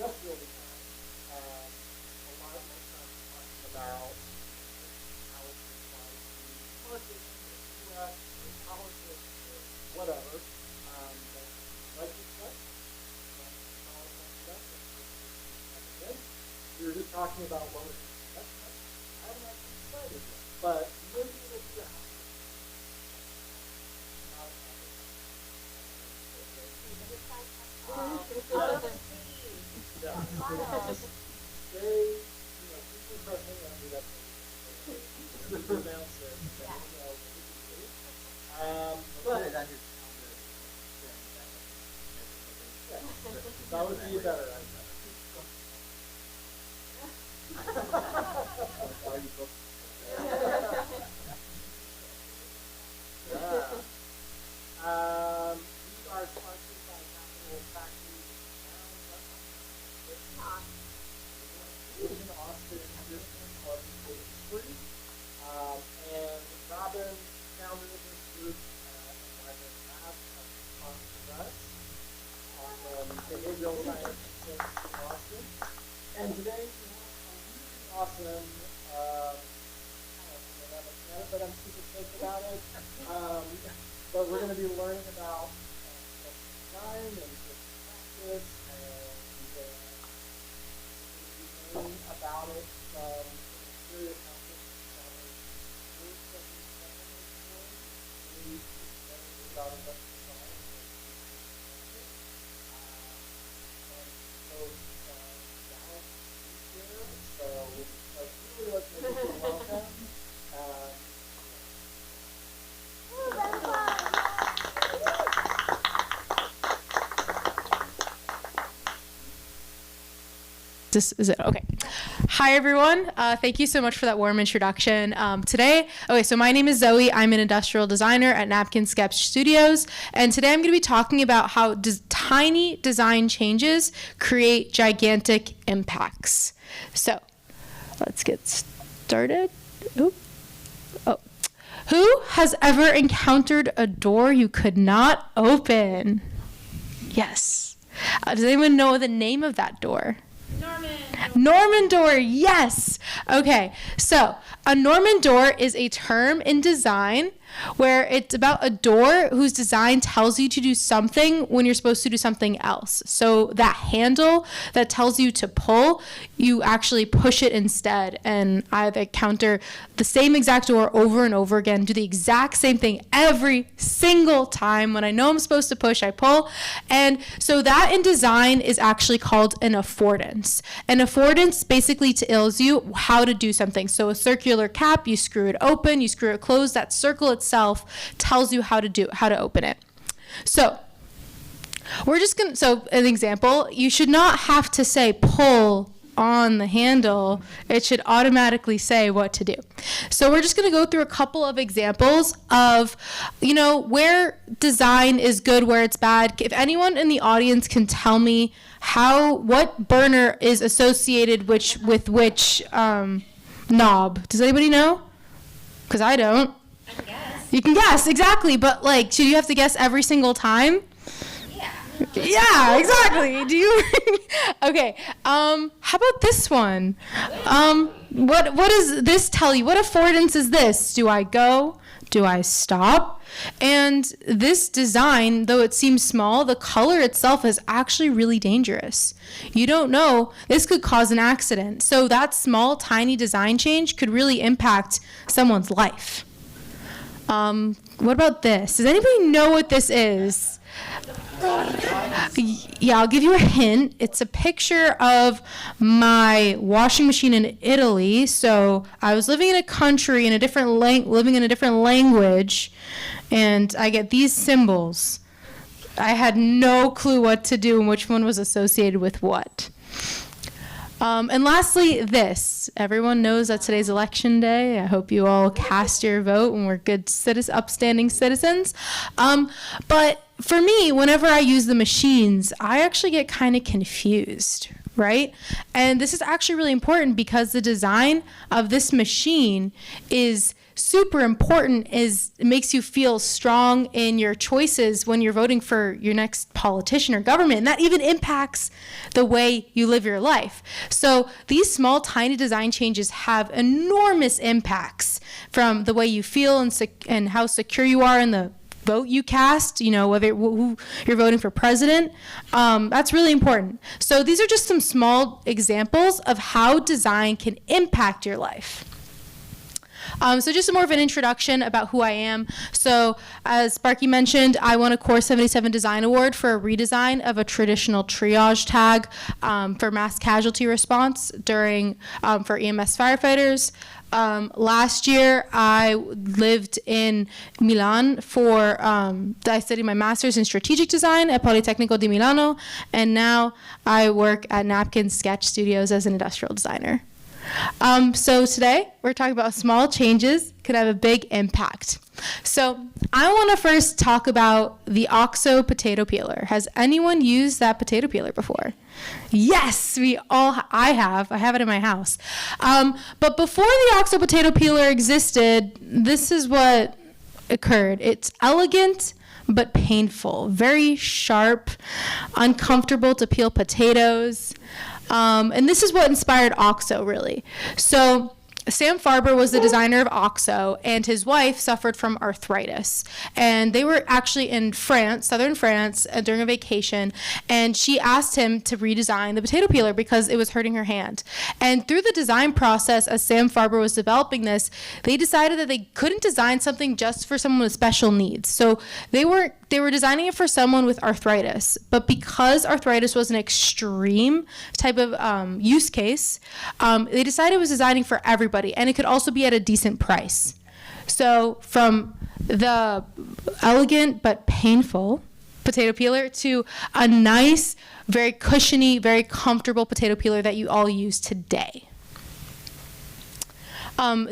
Industrial design. A lot of my about what we're doing. I'm not excited yet, but maybe it'll be a yeah. Stay, keep impressing on me. That's what announce it. But that would be better. We are sponsored by Capital Factory in Austin, and Robin founded this group and Marvin Lab sponsored us on behavioral science in Austin. And today we have a really awesome, but I'm super stoked about it. But we're going to be learning about design and practice, and learning about it from serious about industrial design. So really like to make you welcome. This is it. Okay. Hi, everyone. Thank you so much for that warm introduction. So my name is Zoe. I'm an industrial designer at Napkin Sketch Studios. And today I'm going to be talking about how tiny design changes create gigantic impacts. So let's get started. Who has ever encountered a door you could not open? Yes. Does anyone know the name of that door? Norman door, yes. Okay, so a Norman door is a term in design where it's about a door whose design tells you to do something when you're supposed to do something else. So that handle that tells you to pull, you actually push it instead, and I encounter the same exact door over and over again, do the exact same thing every single time. When I know I'm supposed to push, I pull. And so that in design is actually called an affordance. An affordance basically tells you how to do something. So a circular cap, you screw it open, you screw it closed, that circle itself tells you how to open it. So an example, you should not have to say pull on the handle. It should automatically say what to do. So we're just going to go through a couple of examples of, where design is good, where it's bad. If anyone in the audience can tell me what burner is associated with which knob. Does anybody know? Because I don't. I guess. You can guess, exactly, but should you have to guess every single time? Yeah, exactly. Do you? Okay. How about this one? What does this tell you? What affordance is this? Do I go? Do I stop? And this design, though it seems small, the color itself is actually really dangerous. You don't know, this could cause an accident. So that small, tiny design change could really impact someone's life. What about this? Does anybody know what this is? Yeah, I'll give you a hint. It's a picture of my washing machine in Italy. So I was living in a country in a different living in a different language, and I get these symbols. I had no clue what to do and which one was associated with what. And lastly, this. Everyone knows that today's election day. I hope you all cast your vote and we're good upstanding citizens. But for me, whenever I use the machines, I actually get kind of confused, right? And this is actually really important because the design of this machine is super important. It makes you feel strong in your choices when you're voting for your next politician or government, and that even impacts the way you live your life. So these small, tiny design changes have enormous impacts from the way you feel and how secure you are in the vote you cast, whether who you're voting for president. That's really important. So these are just some small examples of how design can impact your life. So just more of an introduction about who I am. So as Sparky mentioned, I won a Core77 Design Award for a redesign of a traditional triage tag for mass casualty response for EMS firefighters. Last year, I lived in Milan I studied my master's in strategic design at Politecnico di Milano, and now I work at Napkin Sketch Studios as an industrial designer. So today we're talking about small changes could have a big impact. So I want to first talk about the OXO potato peeler. Has anyone used that potato peeler before? Yes, I have it in my house. But before the OXO potato peeler existed, this is what occurred. It's elegant but painful, very sharp, uncomfortable to peel potatoes. And this is what inspired OXO, really. So Sam Farber was the designer of OXO, and his wife suffered from arthritis. And they were actually in France, southern France, during a vacation, and she asked him to redesign the potato peeler because it was hurting her hand. And through the design process, as Sam Farber was developing this, they decided that they couldn't design something just for someone with special needs. So they were designing it for someone with arthritis, but because arthritis was an extreme type of use case, they decided it was designing for everybody, and it could also be at a decent price. So from the elegant but painful potato peeler to a nice, very cushiony, very comfortable potato peeler that you all use today.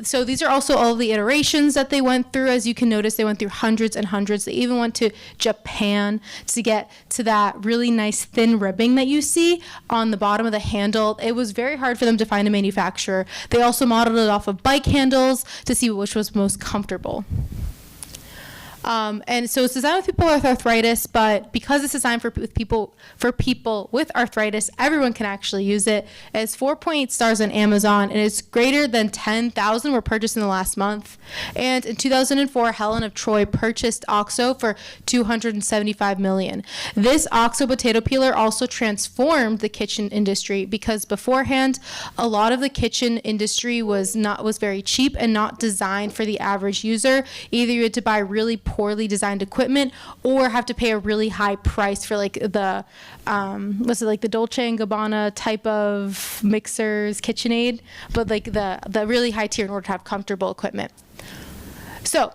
So these are also all the iterations that they went through. As you can notice, they went through hundreds and hundreds. They even went to Japan to get to that really nice thin ribbing that you see on the bottom of the handle. It was very hard for them to find a manufacturer. They also modeled it off of bike handles to see which was most comfortable. And so it's designed with people with arthritis, but because it's designed for people with arthritis, everyone can actually use it. It's 4.8 stars on Amazon, and it's greater than 10,000 were purchased in the last month. And in 2004, Helen of Troy purchased OXO for $275 million. This OXO potato peeler also transformed the kitchen industry because beforehand, a lot of the kitchen industry was very cheap and not designed for the average user. Either you had to buy really poorly designed equipment or have to pay a really high price for like the the Dolce & Gabbana type of mixers, KitchenAid, but like the really high tier in order to have comfortable equipment. So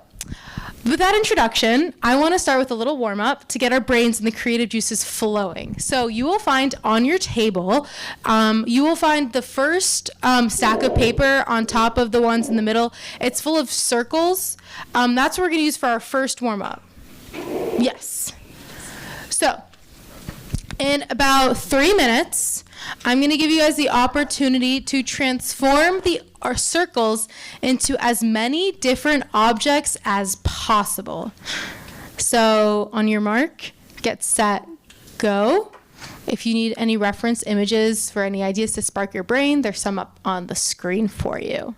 with that introduction, I want to start with a little warm up to get our brains and the creative juices flowing. So you will find on your table, you will find the first stack of paper on top of the ones in the middle. It's full of circles. That's what we're going to use for our first warm up. Yes. So in about 3 minutes, I'm going to give you guys the opportunity to transform our circles into as many different objects as possible. So on your mark, get set, go. If you need any reference images for any ideas to spark your brain, there's some up on the screen for you.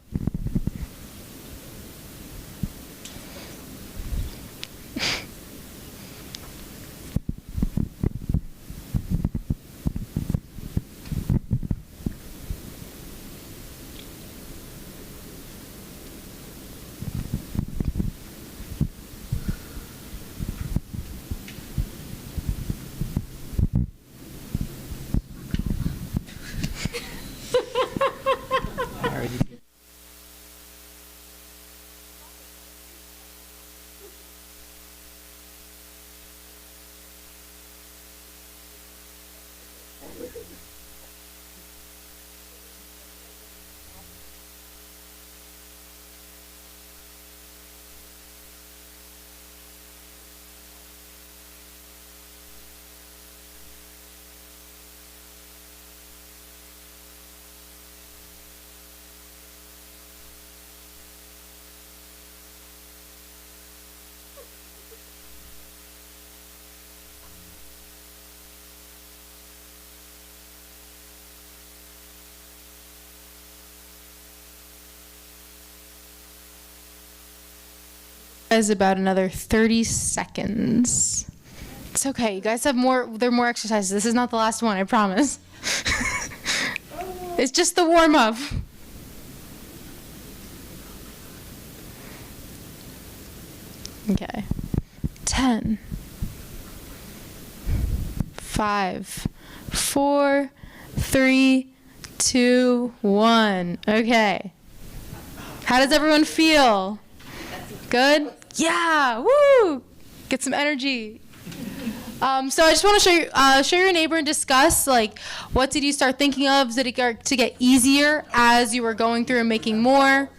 As about another 30 seconds. It's okay. You guys have more. There are more exercises. This is not the last one. I promise. It's just the warm up. Okay. 10, 5, 4, 3, 2, 1. Okay. How does everyone feel? Good? Yeah. Woo! Get some energy. So I just want to show your neighbor and discuss, like, what did you start thinking of? Did it get to get easier as you were going through and making more?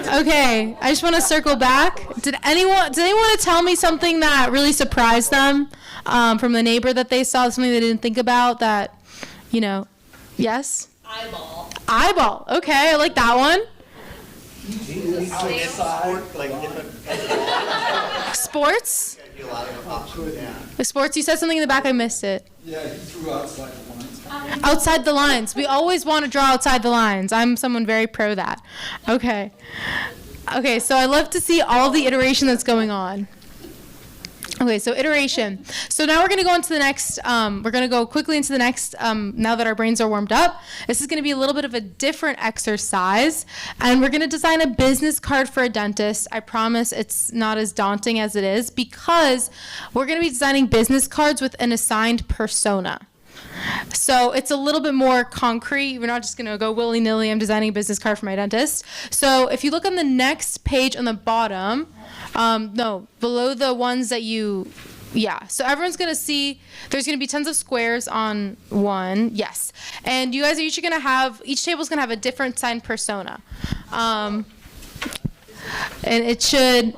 Okay, I just want to circle back. Did anyone want to tell me something that really surprised them from the neighbor that they saw, something they didn't think about that, yes? Eyeball. Okay, I like that one. Sports? Sports, you said something in the back, I missed it. Yeah, he threw outside the lines. Outside the lines. We always want to draw outside the lines. I'm someone very pro that. Okay. Okay, so I love to see all the iteration that's going on. Okay, so iteration. So now we're going to go into the next, we're going to go quickly into the next, now that our brains are warmed up. This is going to be a little bit of a different exercise, and we're going to design a business card for a dentist. I promise it's not as daunting as it is, because we're going to be designing business cards with an assigned persona. So it's a little bit more concrete. We're not just going to go willy-nilly, I'm designing a business card for my dentist. So if you look on the next page on the bottom, below the ones that so everyone's going to see, there's going to be tons of squares on one, yes. And you guys are each going to have, each table's going to have a different signed persona. And it should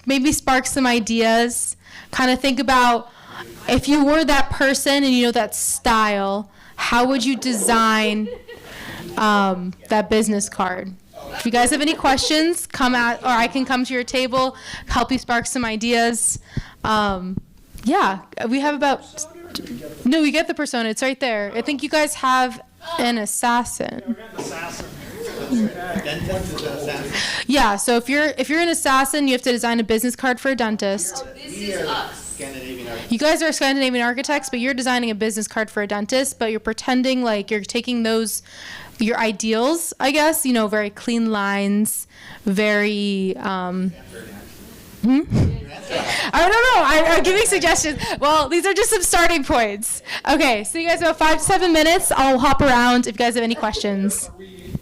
maybe spark some ideas. Kind of think about, if you were that person and you know that style, how would you design that business card? If you guys have any questions, or I can come to your table, help you spark some ideas. We have about, no, we get the persona, it's right there. I think you guys have an assassin. Yeah, so if you're an assassin, you have to design a business card for a dentist. This is us. You guys are Scandinavian architects, but you're designing a business card for a dentist, but you're pretending like you're taking your ideals, I guess, very clean lines, very, I don't know, I'm giving suggestions. Well, these are just some starting points. Okay, so you guys have 5 to 7 minutes. I'll hop around if you guys have any questions. Are we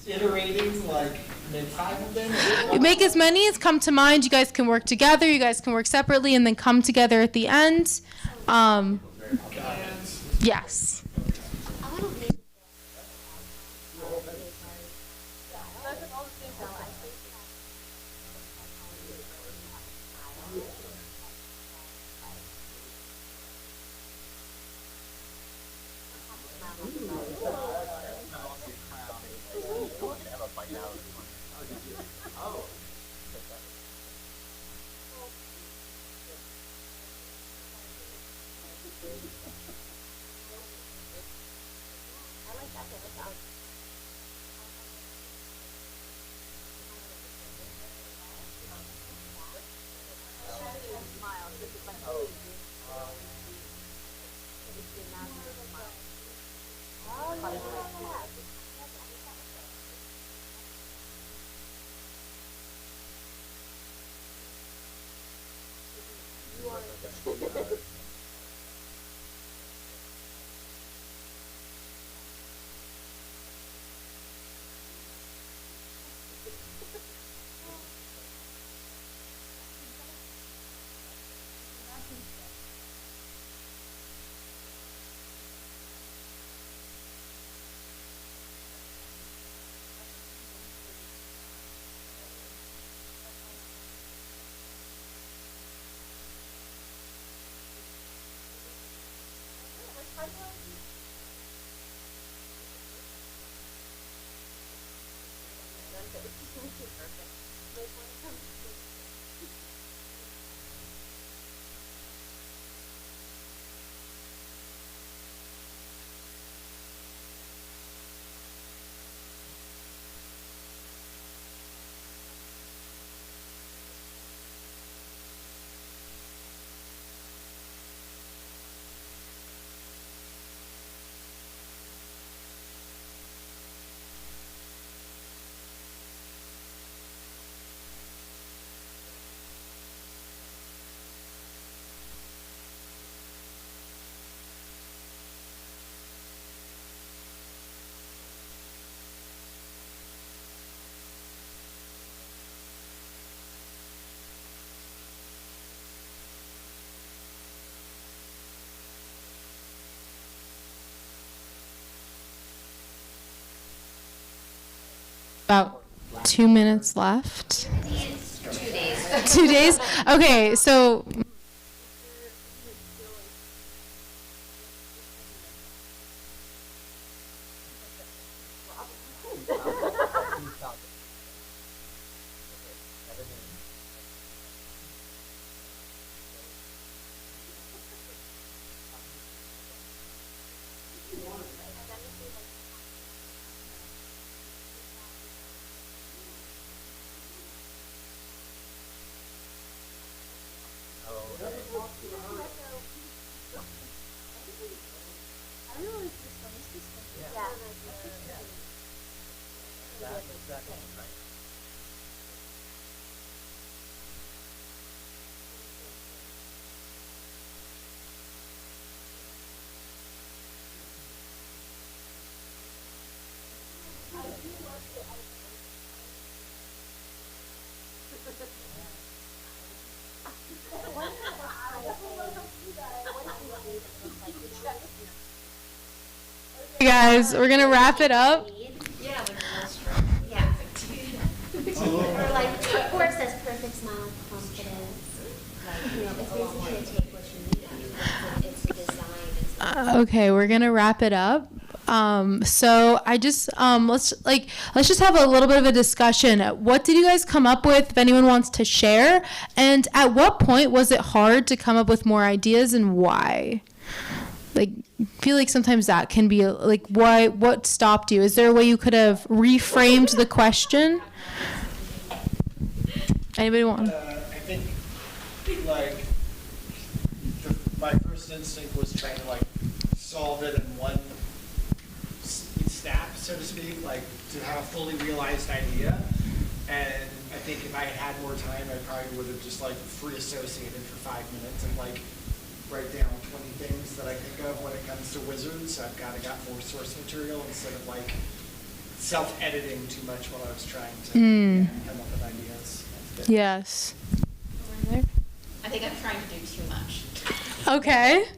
iterating, like, mid-time of them? You make as many as come to mind. You guys can work together, you guys can work separately, and then come together at the end. Yes. About 2 minutes left. 2 days. 2 days? Okay, so hey guys, we're gonna wrap it up. Yeah. Or like, or it says perfect smile, confidence. Like, you know, it's basically a take what you need. It's designed. Okay, we're gonna wrap it up. So I just let's just have a little bit of a discussion. What did you guys come up with? If anyone wants to share, and at what point was it hard to come up with more ideas, and why? Like, I feel like sometimes that can be like, why? What stopped you? Is there a way you could have reframed the question? Anybody want? I think, like, my first instinct was trying to, like, solve it in one snap, so to speak, like, to have a fully realized idea. And I think if I had more time, I probably would have just, like, free associated for 5 minutes and, like, write down 20 things that I think of when it comes to wizards. I've got more source material instead of, like, self-editing too much while I was trying to come up with ideas. Yes. I think I'm trying to do too much. Okay.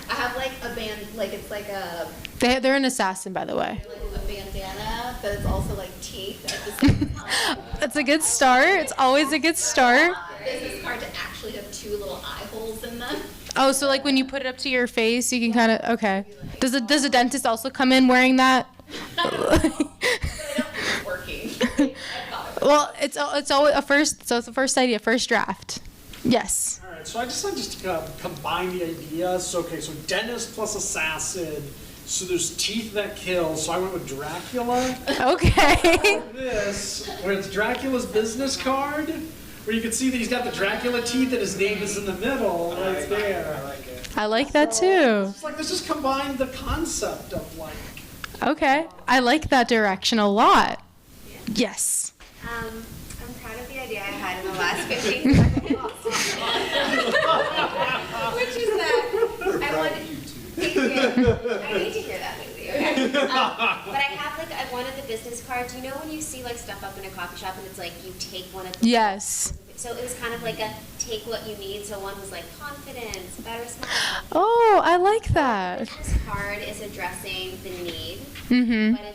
I have like a band, like it's like a They're an assassin, by the way. like a bandana, but it's also like teeth at the same time. That's a good start. It's always a good start. Business card to actually have 2 little eye holes in them. Oh, so like when you put it up to your face, you can kind of, okay. Does a dentist also come in wearing that? But I don't think it's working. I thought it was. Well, it's always a first, so it's the first idea, first draft. Yes. All right, so I decided just to combine the ideas. So, okay, so dentist plus assassin. So there's teeth that kill. So I went with Dracula. Okay. This, where it's Dracula's business card, where you can see that he's got the Dracula teeth and his name is in the middle, right there. I like it. I like that too. It's like let's just combine the concept of like. Okay. I like that direction a lot. Yes. I'm proud of the idea I had in the last 15 seconds. Which is that I wanted. Thank you. I need to hear that, Lindsay. Okay. But I wanted the business cards. You know when you see like stuff up in a coffee shop and it's like you take one of the. Yes. So it was kind of like a take what you need. So one was like confidence, better smile. Oh, I like that. This card is addressing the need, Mm-hmm. but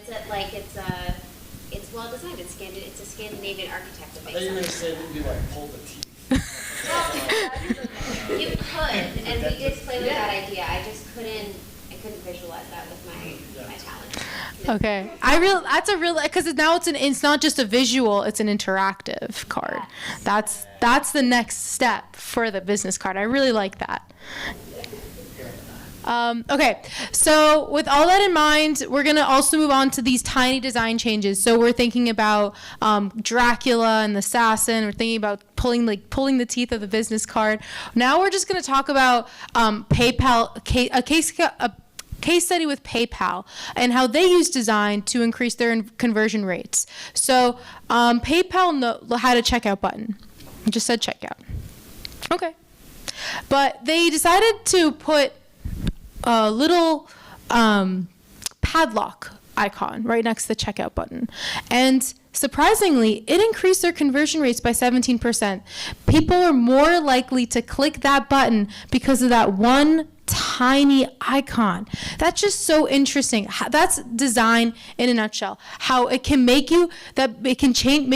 it's well designed. It's a Scandinavian architect that I makes thought you were going to sense. say that you like pull the teeth. You could, and we did play with that idea. I couldn't visualize that with my talent. Okay, because now it's not just a visual, it's an interactive card. That's the next step for the business card. I really like that. Okay, so with all that in mind, we're gonna also move on to these tiny design changes. So we're thinking about Dracula and the assassin. We're thinking about pulling the teeth of the business card. Now we're just gonna talk about PayPal, a case study with PayPal and how they use design to increase their conversion rates. So PayPal had a checkout button. It just said checkout. Okay. But they decided to put a little padlock icon right next to the checkout button. And surprisingly, it increased their conversion rates by 17%. People are more likely to click that button because of that one tiny icon. That's just so interesting. That's design in a nutshell. How it can make you it can change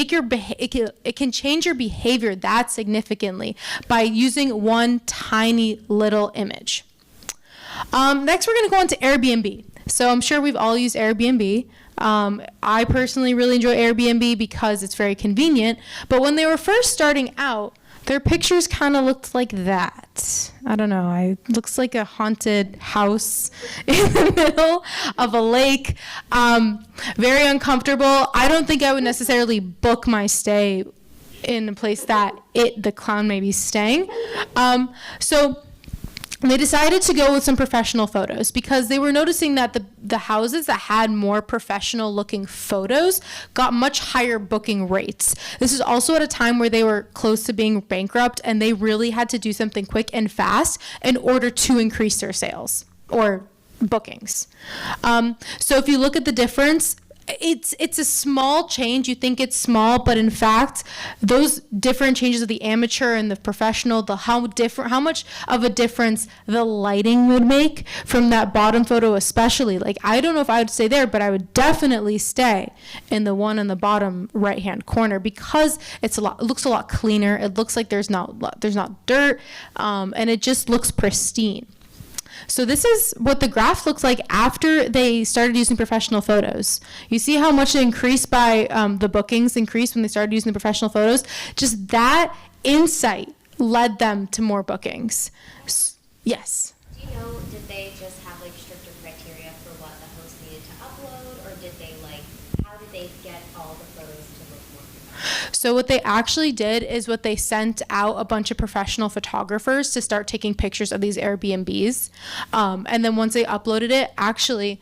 your behavior that significantly by using one tiny little image. Next, we're going to go on to Airbnb. So I'm sure we've all used Airbnb. I personally really enjoy Airbnb because it's very convenient. But when they were first starting out, their pictures kind of looked like that. I don't know. It looks like a haunted house in the middle of a lake. Very uncomfortable. I don't think I would necessarily book my stay in a place that the clown may be staying. So they decided to go with some professional photos because they were noticing that the houses that had more professional looking photos got much higher booking rates. This is also at a time where they were close to being bankrupt and they really had to do something quick and fast in order to increase their sales or bookings. So if you look at the difference, it's a small change. You think it's small, but in fact, those different changes of the amateur and the professional, how much of a difference the lighting would make from that bottom photo, especially. Like, I don't know if I would stay there, but I would definitely stay in the one in the bottom right-hand corner because it looks a lot cleaner. It looks like there's not dirt, and it just looks pristine. So this is what the graph looks like after they started using professional photos. You see how much it increased by the bookings increased when they started using the professional photos? Just that insight led them to more bookings. Yes? Do you know, did they just have like stricter criteria for what the host needed to upload, or did they how did they get all the photos to look more professional? So what they actually did is they sent out a bunch of professional photographers to start taking pictures of these Airbnbs. And then once they uploaded it, actually,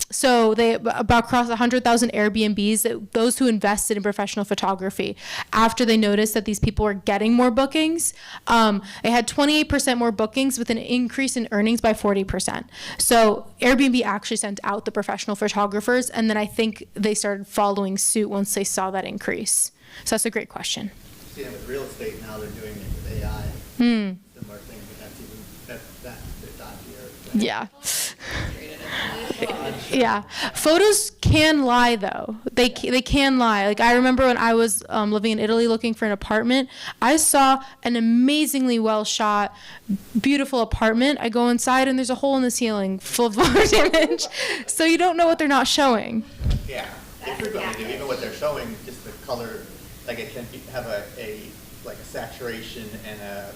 so they about across 100,000 Airbnbs, those who invested in professional photography, after they noticed that these people were getting more bookings, they had 28% more bookings with an increase in earnings by 40%. So Airbnb actually sent out the professional photographers, and then I think they started following suit once they saw that increase. So that's a great question. See that with real estate now, they're doing it with AI. Similar thing, but that's a bit dodgier. Yeah. Yeah, photos can lie though. They can lie. Like I remember when I was living in Italy looking for an apartment, I saw an amazingly well shot, beautiful apartment. I go inside and there's a hole in the ceiling full of photo damage. So you don't know what they're not showing. Yeah, they frequently do. Even what they're showing, just the color, like it can have a saturation and a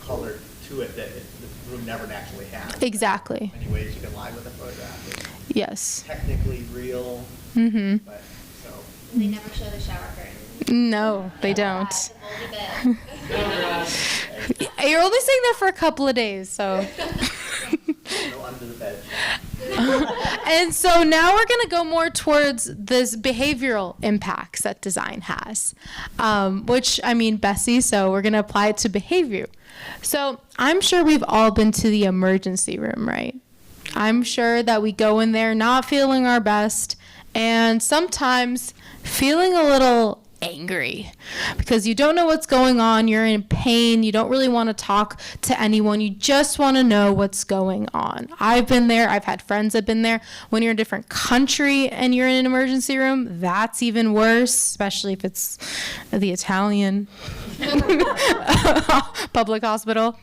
color to it that the room never naturally has. Exactly. Many ways you can lie with a photograph. It's Yes. technically real, but so. They never show the shower curtain. No, they don't. The moldy bed. You're only staying there for a couple of days, so. No under the bed. And so now we're going to go more towards this behavioral impacts that design has, which, I mean, BESCY, so we're going to apply it to behavior. So I'm sure we've all been to the emergency room, right? I'm sure that we go in there not feeling our best and sometimes feeling a little angry because you don't know what's going on, you're in pain, you don't really want to talk to anyone, you just want to know what's going on. I've been there, I've had friends that have been there. When you're in a different country and you're in an emergency room, that's even worse, especially if it's the Italian Public hospital.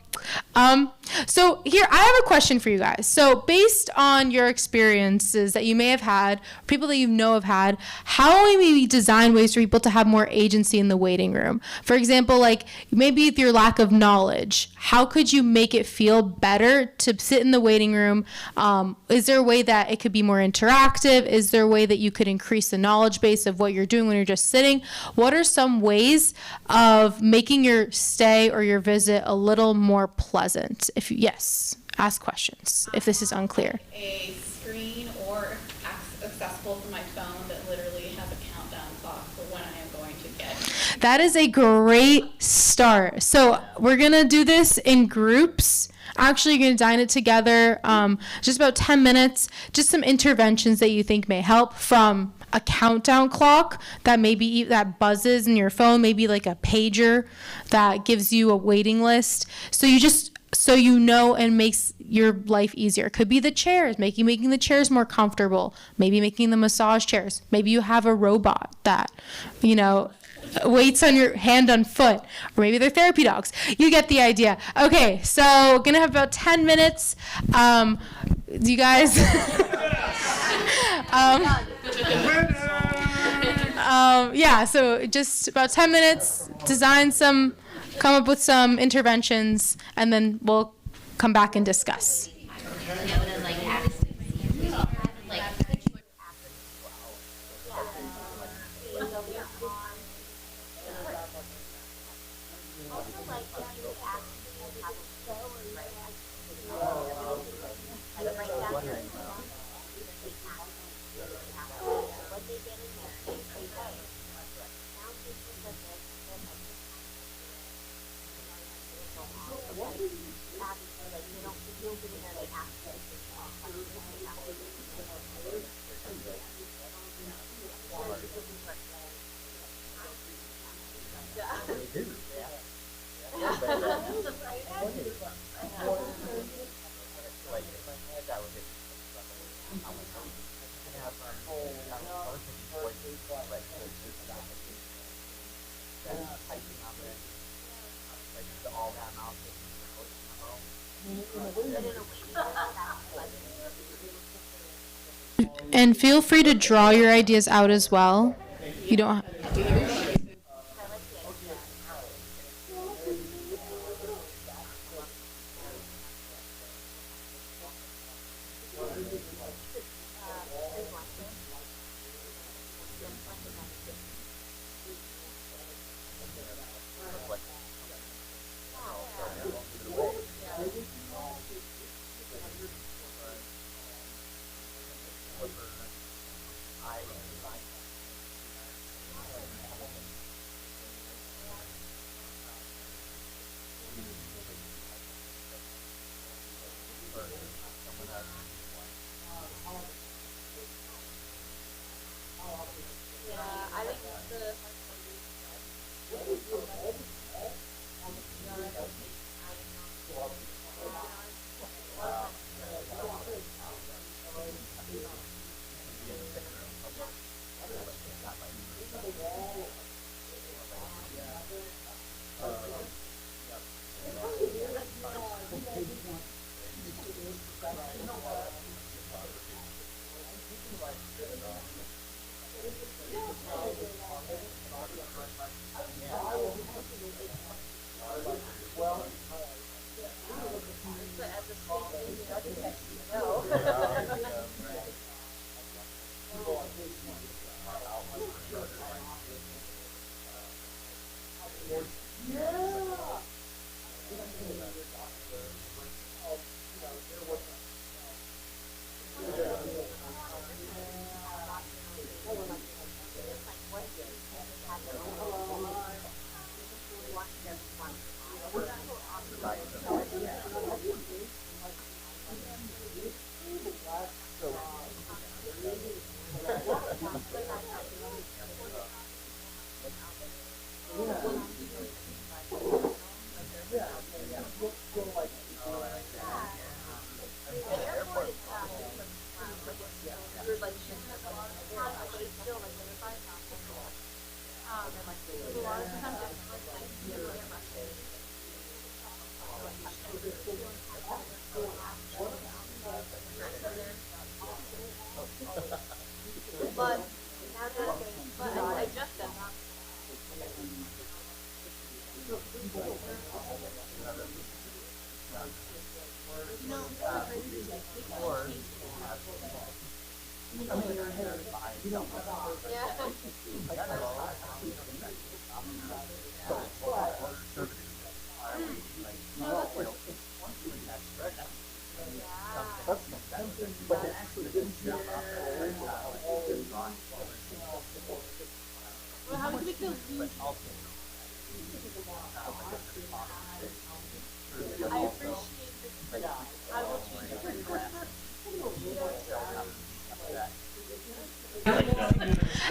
So here, I have a question for you guys. So based on your experiences that you may have had, people that you know have had, how may we design ways for people to have more agency in the waiting room? For example, like maybe with your lack of knowledge, how could you make it feel better to sit in the waiting room? Is there a way that it could be more interactive? Is there a way that you could increase the knowledge base of what you're doing when you're just sitting? What are some ways of making your stay or your visit a little more pleasant? If yes, ask questions if this is unclear. A screen or accessible from my phone that literally has a countdown clock for when I am going to get. That is a great start. So we're gonna do this in groups. Actually, you're gonna dine it together, just about 10 minutes, just some interventions that you think may help, from a countdown clock that maybe that buzzes in your phone, maybe like a pager that gives you a waiting list. So you know, and makes your life easier. It could be the chairs, making the chairs more comfortable, maybe making the massage chairs. Maybe you have a robot that, waits on your hand and foot, or maybe they're therapy dogs. You get the idea. Okay, so gonna have about 10 minutes. Do you guys? Yeah, so just about 10 minutes, come up with some interventions, and then we'll come back and discuss. And feel free to draw your ideas out as well. You don't.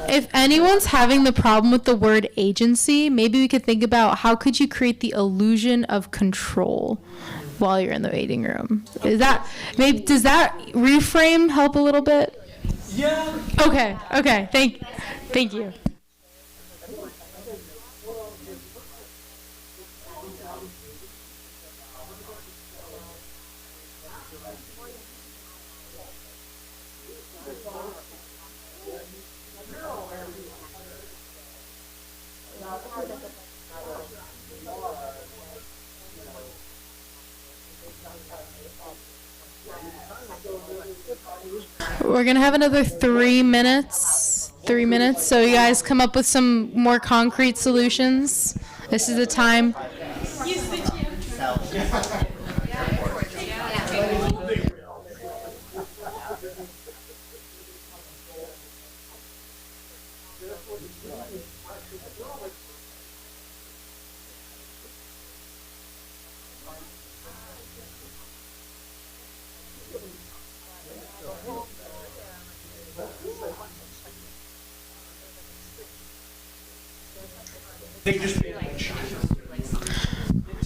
If anyone's having the problem with the word agency, maybe we could think about how could you create the illusion of control while you're in the waiting room. Is that maybe does that reframe help a little bit? Yeah. Okay. Thank you. We're gonna have another 3 minutes. 3 minutes. So you guys come up with some more concrete solutions. This is the time.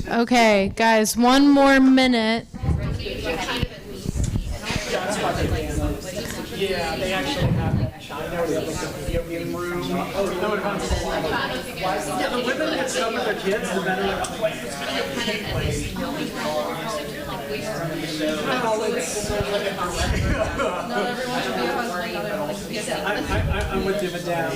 Okay, guys, 1 more minute. Yeah, they actually have that in China where they have like a video game room. Yeah, the women get stuff with their kids, the men are like playing this video game. I'm with you, madame.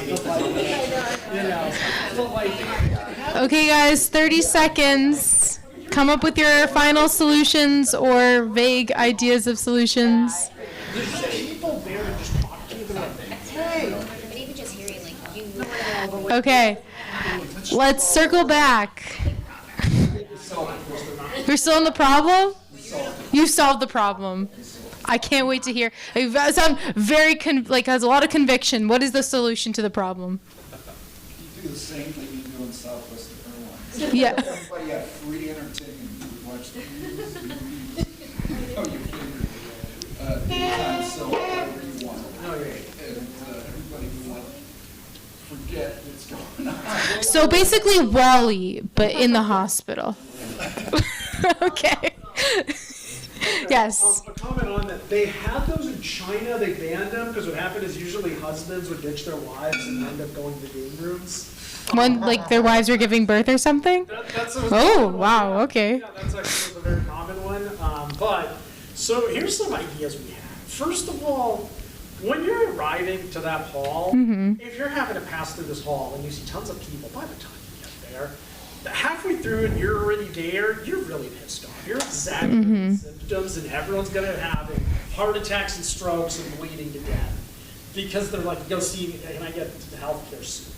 Okay, guys, 30 seconds. Come up with your final solutions or vague ideas of solutions. There's people there to just talk to you. They're like, hey. But even just hearing, like, you Okay, let's circle back. You're still in the problem? You solved the problem. I can't wait to hear. You sound very, has a lot of conviction. What is the solution to the problem? You do the same thing you do in Southwest Airlines. Yeah. Everybody had free entertainment. You would watch the movies, you can anytime sell whatever you want. And everybody would forget what's going on. So basically Wall-E, but in the hospital. Okay. Yes. A comment on that. They had those in China. They banned them because what happened is usually husbands would ditch their wives and end up going to game rooms. When, like, their wives are giving birth or something? Oh, wow, okay. Yeah, that's actually a very common one. So here's some ideas we have. First of all, when you're arriving to that hall, if you're having to pass through this hall and you see tons of people, by the time you get there, halfway through and you're already there, you're really pissed off. You're exaggerating symptoms and everyone's going to have heart attacks and strokes and bleeding to death because they're like, go see me, and I get into the healthcare suit.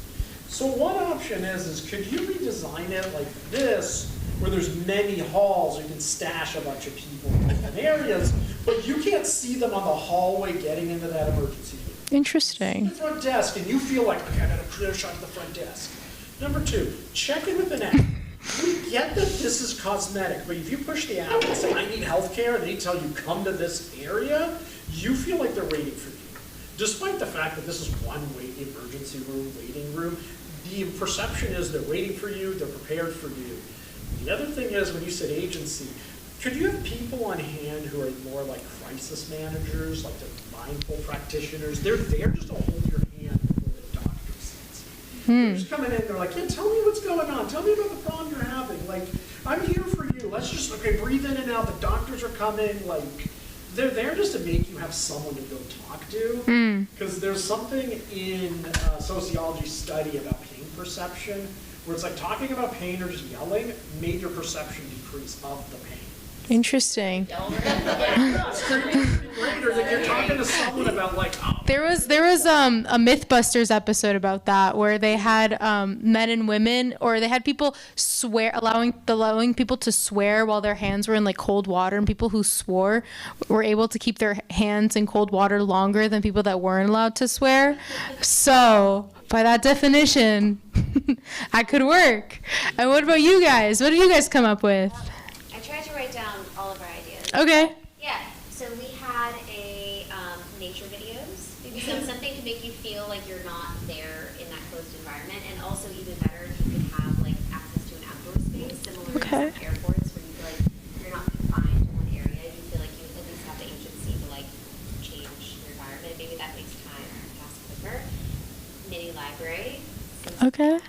So one option is could you redesign it like this, where there's many halls, you can stash a bunch of people in different areas, but you can't see them on the hallway getting into that emergency room. Interesting. The front desk, and you feel like, okay, I got a clear shot at the front desk. Number 2, check in with an app. We get that this is cosmetic, but if you push the app and say, I need healthcare, and they tell you, come to this area, you feel like they're waiting for you. Despite the fact that this is one emergency room, waiting room, the perception is they're waiting for you, they're prepared for you. The other thing is, when you said agency, could you have people on hand who are more like crisis managers, like the mindful practitioners? They're there just to hold your hand before the doctor sees you. They're just coming in, they're like, yeah, tell me what's going on. Tell me about the problem you're having. Like, I'm here for you. Let's just, okay, breathe in and out. The doctors are coming. Like, they're there just to make you have someone to go talk to. Because there's something in sociology study about pain perception where it's like talking about pain or just yelling made your perception decrease of the pain. Interesting. Yeah, screaming would be great, or like you're talking to someone about like, oh. There was a Mythbusters episode about that where they had men and women, or they had people swear, allowing people to swear while their hands were in like cold water, and people who swore were able to keep their hands in cold water longer than people that weren't allowed to swear. So by that definition, I could work. And what about you guys? What did you guys come up with? I tried to write down all of our ideas. Okay. Yeah, so we had a nature videos, so something to make you feel like you're not there in that closed environment, and also even better if you could have like access to an outdoor space, similar to some airports where you feel like you're not confined to one area. You feel like you at least have the agency to like change your environment. Maybe that makes time pass quicker. Mini library. Okay.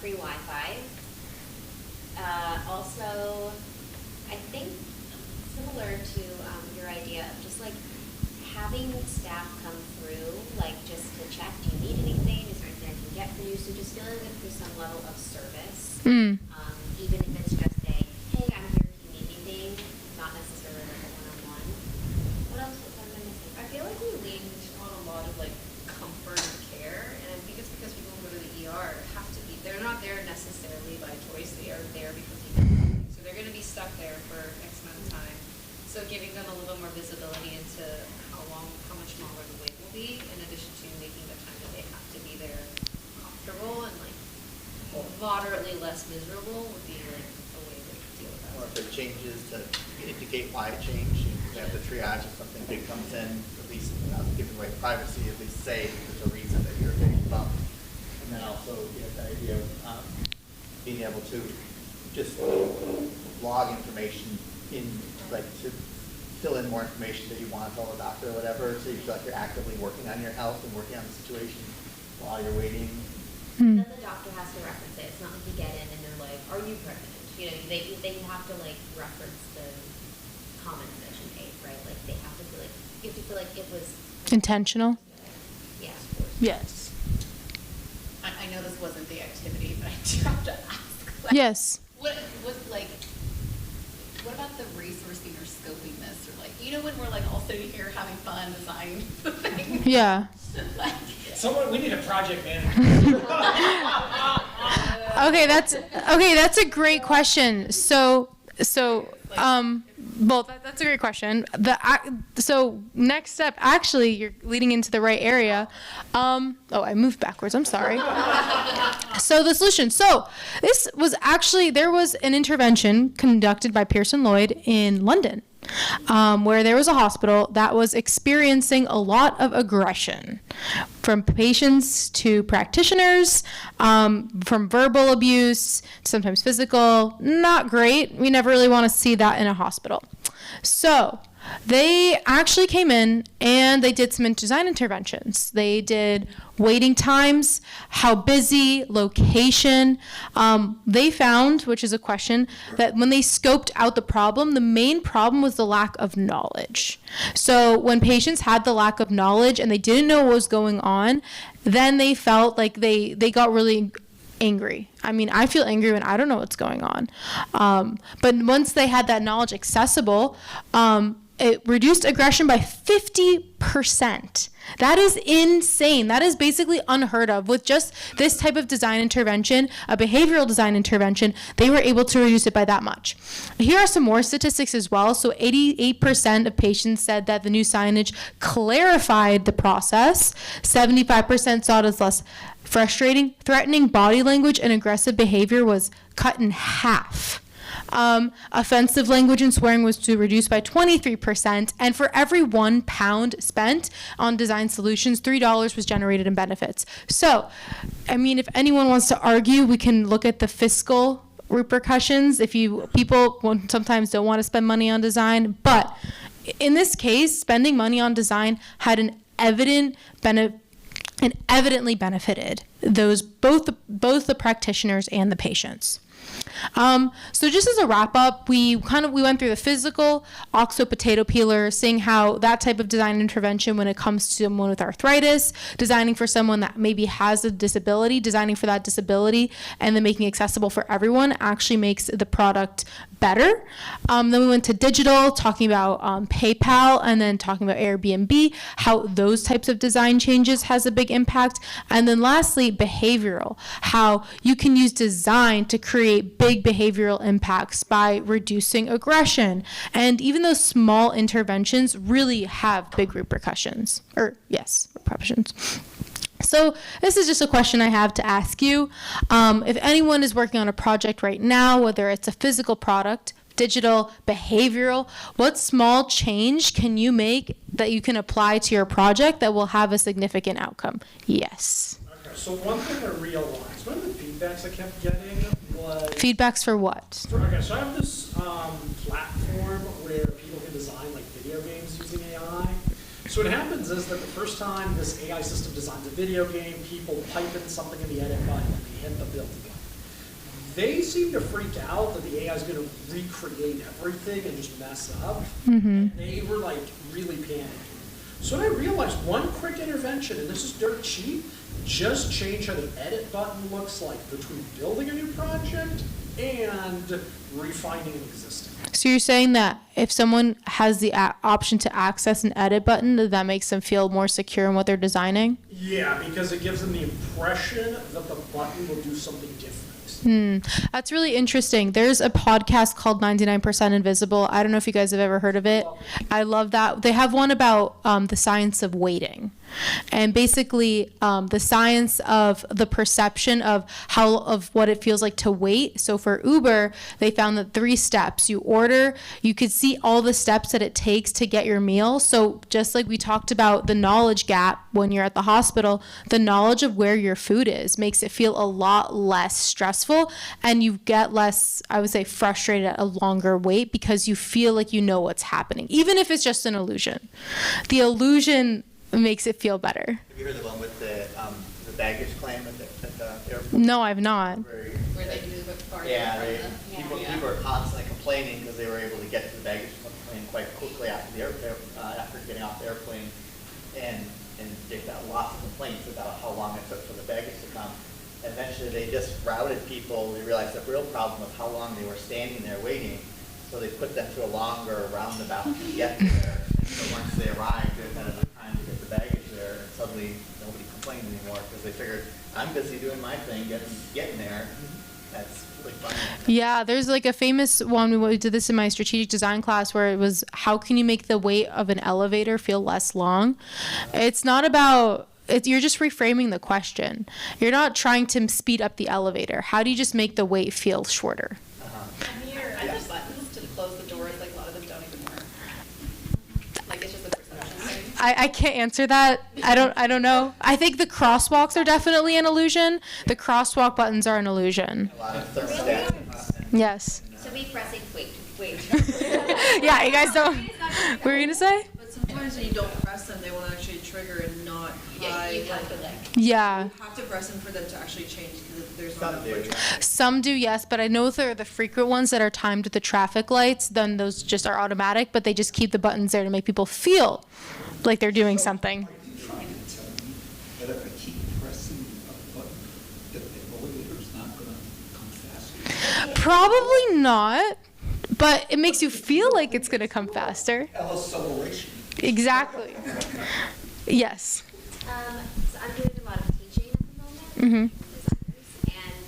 Free Wi-Fi. Also, I think similar to your idea of just like having staff come through, like just to check, do you need anything? Is there anything I can get for you? So just feeling like there's some level of service, even if it's just a, hey, I'm here if you need anything, not necessarily like a one-on-one. What else was I missing? I feel like we lean on a lot of like comfort and care, and I think it's because people who go to the ER have to be, they're not there necessarily by choice, they are there because they need something. So they're going to be stuck there for X amount of time. So giving them a little bit more visibility into how much longer the wait will be, in addition to making the time that they have to be there comfortable and like moderately less miserable would be like a way to deal with that. Or if it changes to indicate why it changed, you have the triage if something big comes in, at least without giving away privacy, at least say there's a reason that you're getting bumped. And then also you have the idea of being able to just log information in, like to fill in more information that you want to tell the doctor or whatever, so you feel like you're actively working on your health and working on the situation while you're waiting. Then the doctor has to reference it. It's not like you get in and they're like, "Are you pregnant?" You know, they have to like reference the comment section 8, right? Like they have to feel like you have to feel like it was Intentional. Yeah, of course. Yes. I know this wasn't the activity, but I do have to ask. Like, Yes. What about the resourcing or scoping this, or like, you know, when we're like all sitting here having fun designing the thing? Yeah. Like, We need a project manager. Okay, that's a great question. Well, that's a great question. So next step, actually, you're leading into the right area. I moved backwards. I'm sorry. So the solution. So this was actually, there was an intervention conducted by Pearson Lloyd in London, where there was a hospital that was experiencing a lot of aggression from patients to practitioners, from verbal abuse, sometimes physical. Not great. We never really want to see that in a hospital. So they actually came in and they did some design interventions. They did waiting times, how busy, location. They found, which is a question, that when they scoped out the problem, the main problem was the lack of knowledge. So when patients had the lack of knowledge and they didn't know what was going on, then they felt like they got really angry. I mean, I feel angry when I don't know what's going on. But once they had that knowledge accessible, it reduced aggression by 50%. That is insane. That is basically unheard of. With just this type of design intervention, a behavioral design intervention, they were able to reduce it by that much. Here are some more statistics as well. So 88% of patients said that the new signage clarified the process. 75% saw it as less frustrating. Threatening body language and aggressive behavior was cut in half. Offensive language and swearing was reduced by 23%, and for every £1 spent on design solutions, $3 was generated in benefits. So, I mean, if anyone wants to argue, we can look at the fiscal repercussions. People sometimes don't want to spend money on design, but in this case, spending money on design had an evident benefit. And evidently benefited both the practitioners and the patients. So just as a wrap up, we went through the physical, OXO potato peeler, seeing how that type of design intervention when it comes to someone with arthritis, designing for someone that maybe has a disability, designing for that disability, and then making it accessible for everyone actually makes the product better. Then we went to digital, talking about PayPal, and then talking about Airbnb, how those types of design changes has a big impact. And then lastly, behavioral, how you can use design to create big behavioral impacts by reducing aggression. And even those small interventions really have big repercussions. Repercussions. So this is just a question I have to ask you. If anyone is working on a project right now, whether it's a physical product, digital, behavioral, what small change can you make that you can apply to your project that will have a significant outcome? Yes. Okay, so one thing I realized, one of the feedbacks I kept getting was... Feedbacks for what? Okay, so I have this platform where people can design like video games using AI. So what happens is that the first time this AI system designs a video game, people type in something in the edit button and they hit the build button. They seem to freak out that the AI is going to recreate everything and just mess up. And they were like really panicking. So I realized one quick intervention, and this is dirt cheap, just change how the edit button looks like between building a new project and refining an existing. So you're saying that if someone has the option to access an edit button, that makes them feel more secure in what they're designing? Yeah, because it gives them the impression that the button will do something different. That's really interesting. There's a podcast called 99% Invisible. I don't know if you guys have ever heard of it. I love that. They have one about the science of waiting. And basically the science of the perception of what it feels like to wait. So for Uber, they found that 3 steps. You order, you could see all the steps that it takes to get your meal. So just like we talked about the knowledge gap when you're at the hospital, the knowledge of where your food is makes it feel a lot less stressful, and you get less, I would say, frustrated at a longer wait because you feel like you know what's happening, even if it's just an illusion. The illusion makes it feel better. Have you heard the one with the baggage claim at the airport? No, I've not. Where they do the party. Yeah, people are constantly complaining because they were able to get to the baggage claim quite quickly after after getting off the airplane, and they got lots of complaints about how long it took for the baggage to come. And eventually, they just routed people. They realized the real problem was how long they were standing there waiting, so they put them through a longer roundabout to get there. And so once they arrived, they had enough time to get the baggage there, and suddenly nobody complained anymore because they figured, I'm busy doing my thing, getting there. That's really funny. Yeah, there's like a famous one, we did this in my strategic design class, where it was, how can you make the wait of an elevator feel less long? It's not about, you're just reframing the question. You're not trying to speed up the elevator. How do you just make the wait feel shorter? I have buttons to close the doors, like a lot of them don't even work. Like it's just a perception thing. I can't answer that. I don't know. I think the crosswalks are definitely an illusion. The crosswalk buttons are an illusion. A lot of thermostats. Yes. So me pressing, wait. Yeah, you guys don't. What were you gonna say? But sometimes when you don't press them, they will actually trigger and not hide. You have to like. Yeah. You have to press them for them to actually change because there's Some not do. enough traffic. Some do, yes, but I know there are the frequent ones that are timed with the traffic lights. Then those just are automatic, but they just keep the buttons there to make people feel like they're doing something. Are you trying to tell me that if I keep pressing a button, that the elevator's not gonna come faster? Probably not, but it makes you feel like it's gonna come faster. Acceleration. Exactly. Yes. So I'm doing a lot of teaching at the moment. Mhm. Designers, and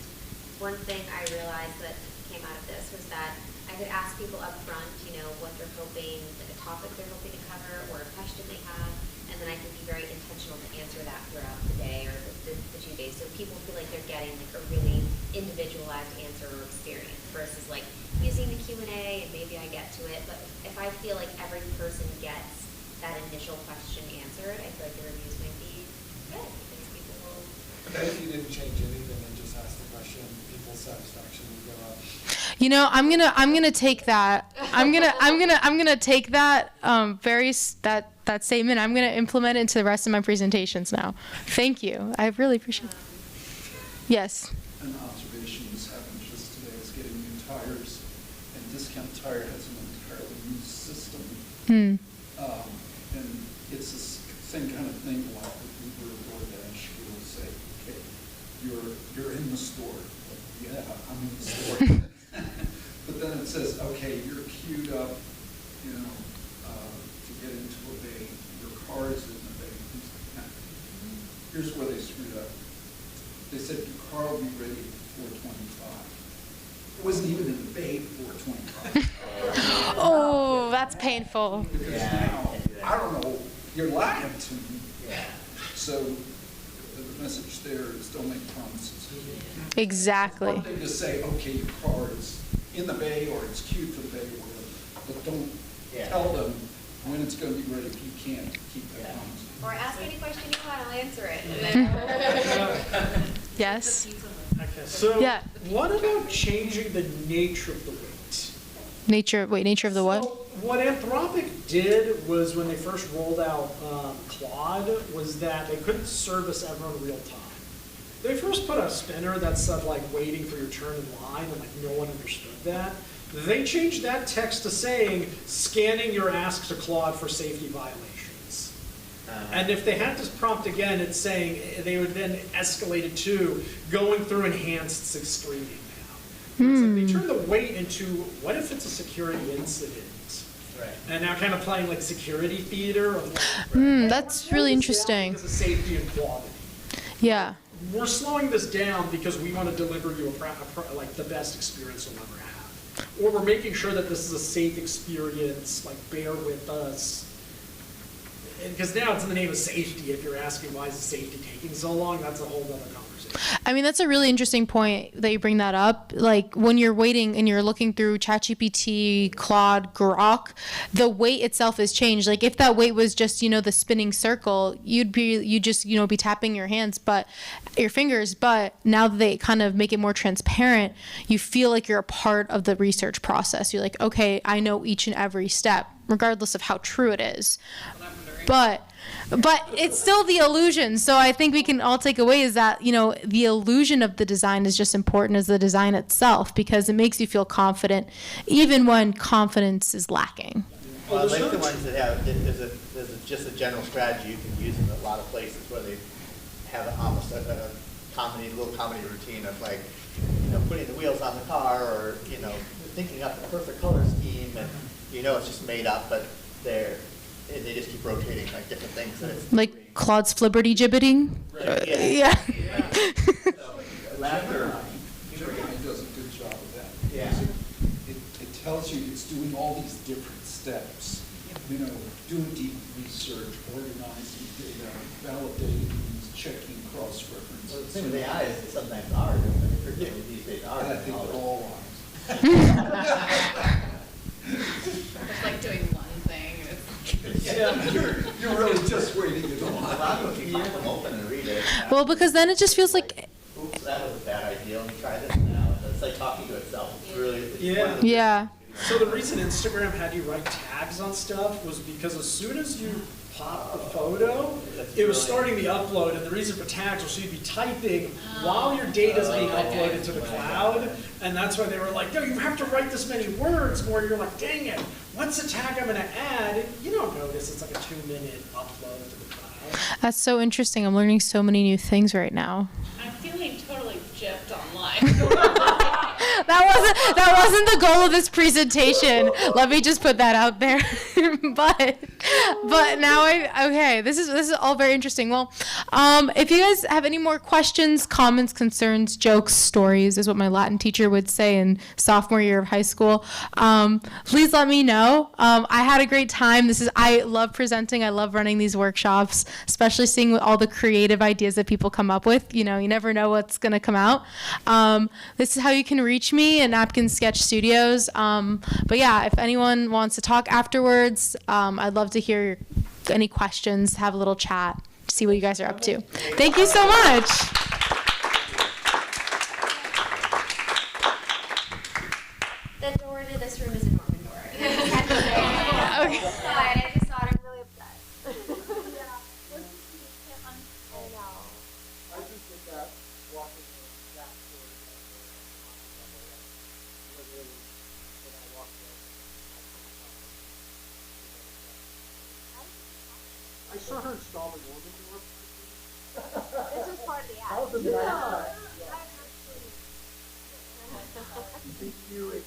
one thing I realized that came out of this was that I could ask people up front, what they're hoping, like a topic they're hoping to cover, or a question they have, and then I can be very intentional to answer that throughout the day or the 2 days, so people feel like they're getting like a really individualized answer or experience versus like using the Q&A and maybe I get to it, but if I feel like every person gets that initial question answered, I feel like the reviews might be good because people will. But if you didn't change anything and just ask the question, people's satisfaction would go up. I'm gonna take that. I'm gonna take that that statement. I'm gonna implement it into the rest of my presentations now. Thank you. I really appreciate it. Yes. An observation was happened just today. I was entire, has an entirely new system. Hmm. And it's the same kind of thing like with Uber or DoorDash. You'll say, okay, you're in the store. Like, yeah, I'm in the store. But then it says, okay, you're queued up, to get into a bay. Your car is in the bay. Here's where they screwed up. They said your car will be ready at 4:25. It wasn't even in the bay at 4:25. Oh, that's painful. Because now, I don't know, you're lying to me. Yeah. So the message there is don't make promises. Exactly. One thing to say, okay, your car is in the bay or it's queued for the bay or whatever, but don't tell them when it's going to be ready if you can't keep that promise. Or ask any question you want, I'll answer it. Yes. Okay, so Yeah. what about changing the nature of the weight? Nature of the what? So what Anthropic did was when they first rolled out Claude was that they couldn't service everyone real time. They first put a spinner that said like waiting for your turn in line and like no one understood that. They changed that text to saying scanning your ask to Claude for safety violations. And if they had this prompt again, it's saying they would then escalate it to going through enhanced screening now. So they turn the weight into what if it's a security incident? Right. And now kind of playing like security theater of like, That's really interesting. because of safety and quality. Yeah. We're slowing this down because we want to deliver you like the best experience you'll ever have. Or we're making sure that this is a safe experience, like bear with us. Because now it's in the name of safety. If you're asking why is the safety taking so long, that's a whole other conversation. I mean, that's a really interesting point that you bring that up. Like when you're waiting and you're looking through ChatGPT, Claude, Grok, the weight itself is changed. Like if that weight was just, the spinning circle, you just be tapping your fingers. But now that they kind of make it more transparent, you feel like you're a part of the research process. You're like, okay, I know each and every step, regardless of how true it is. But it's still the illusion. So I think we can all take away is that, the illusion of the design is just important as the design itself because it makes you feel confident even when confidence is lacking. Well, I like the ones that have, there's just a general strategy you can use in a lot of places where they have almost a little comedy routine of like, putting the wheels on the car or, thinking up the perfect color scheme and, it's just made up, but they just keep rotating like different things. And it's Like Claude's flibberty gibbeting. Right, Yeah. Laughter. Gemini does a good job of that. Yeah. It tells you it's doing all these different steps. Doing deep research, organizing data, validating these, checking cross-references. Well, the thing with AI is it's sometimes art. Particularly these days art. I think they're all lies. It's like doing one thing. You're really just waiting it A on. lot of them, you pop them open and read it. Well, because then it just feels like, Oops, that was a bad idea. Let me try this now. It's like talking to itself. It's really. It's one of the- yeah. So the reason Instagram had you write tags on stuff was because as soon as you popped the photo, it was starting the upload, and the reason for tags was so you'd be typing while your data's being uploaded to the cloud, and that's why they were like, no, you have to write this many words, where you're like, dang it, what's the tag I'm gonna add? You don't notice it's like a 2-minute upload to the cloud. That's so interesting. I'm learning so many new things right now. I'm feeling totally gypped online. That wasn't the goal of this presentation. Let me just put that out there. but now this is all very interesting. Well, if you guys have any more questions, comments, concerns, jokes, stories is what my Latin teacher would say in sophomore year of high school. Please let me know. I had a great time. I love presenting. I love running these workshops, especially seeing all the creative ideas that people come up with. You never know what's going to come out. This is how you can reach me at Napkin Sketch Studios. But yeah, if anyone wants to talk afterwards, I'd love to hear any questions, have a little chat, see what you guys are up to. Thank you so much. The door to this room is a Norman door. Okay. I just thought I'm really upset. I just did that walking in that door. When I walked in. I saw her install the woman door. This was part of the That act. was a nice touch. Thank you.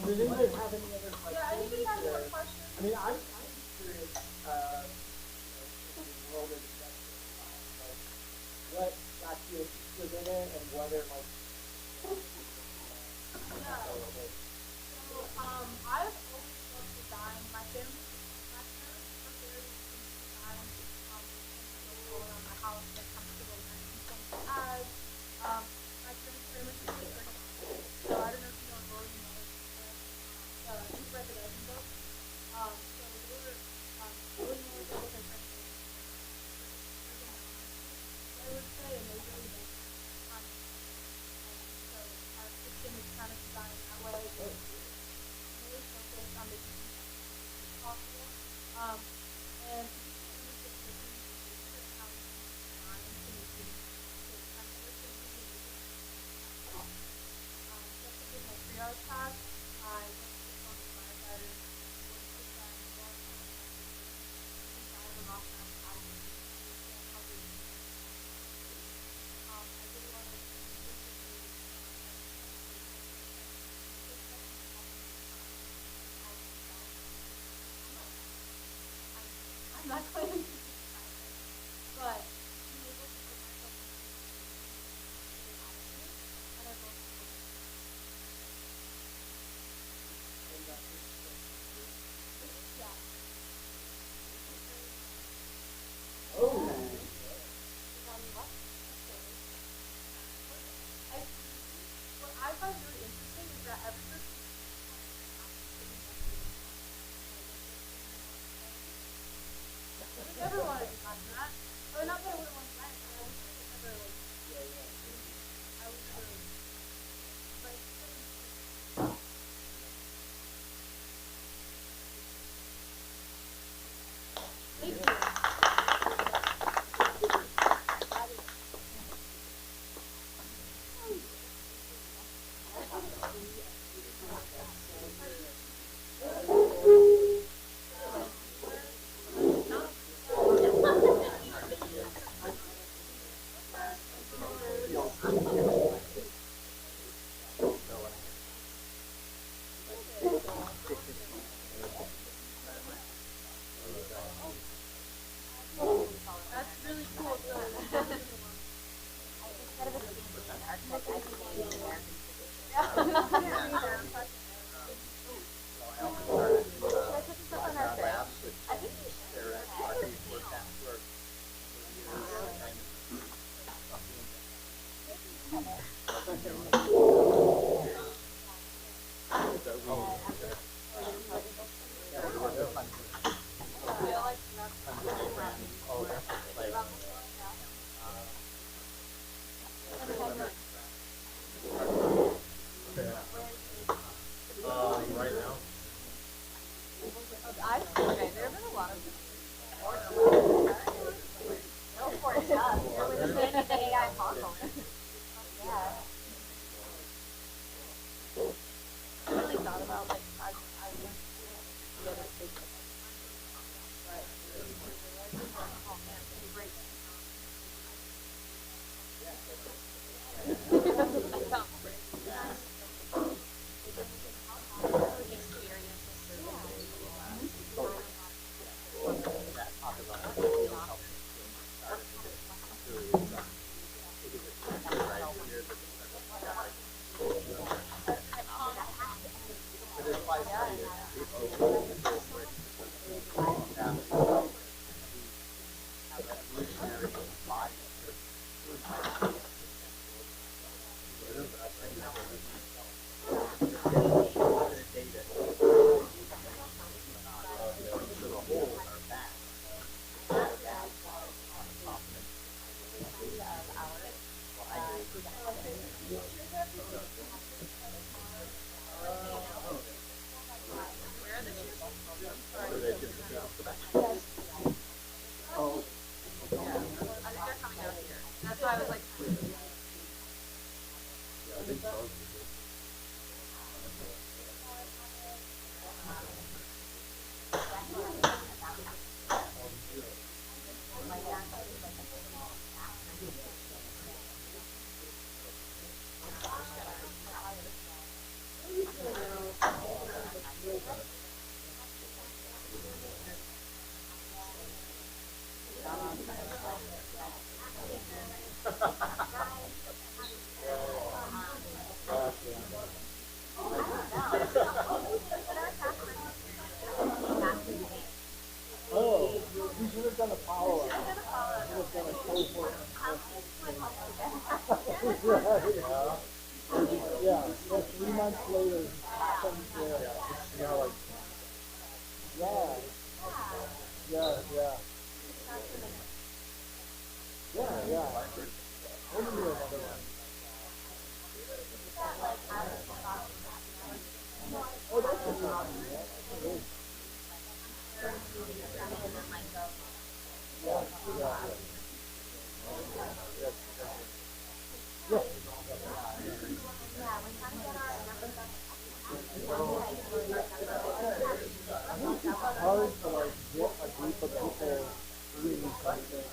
Does anybody have any other questions? Yeah, anybody have more questions? I mean, I'm curious, in the world of industrial design, like, what got you interested in it and what are like, I've always loved design. My family's designers are very into design. Around my house, like comfortable and something as my parents very much into design. So I don't know if you know Rory he's read the Legend book. So they were really more of those like I would say, and they really make design. So our kitchen is kind of designed that way. Really focused on making it possible. And triage class, I went to some firefighters, worked with them, design them off my house, I did a lot of I'm not claiming to be but being able to put myself in and I love what I find really interesting is that every person I would never want to design that. Or not that I wouldn't want to design it, but I would never like I would never but it's really thank you. That's really cool. Oh, we should have done a follow-up. We should have done a cohort. Yeah, so 3 months later, happens there. Yeah. Yeah. Maybe do another one. Oh, that's a good one. It's hard to like get a group of people doing something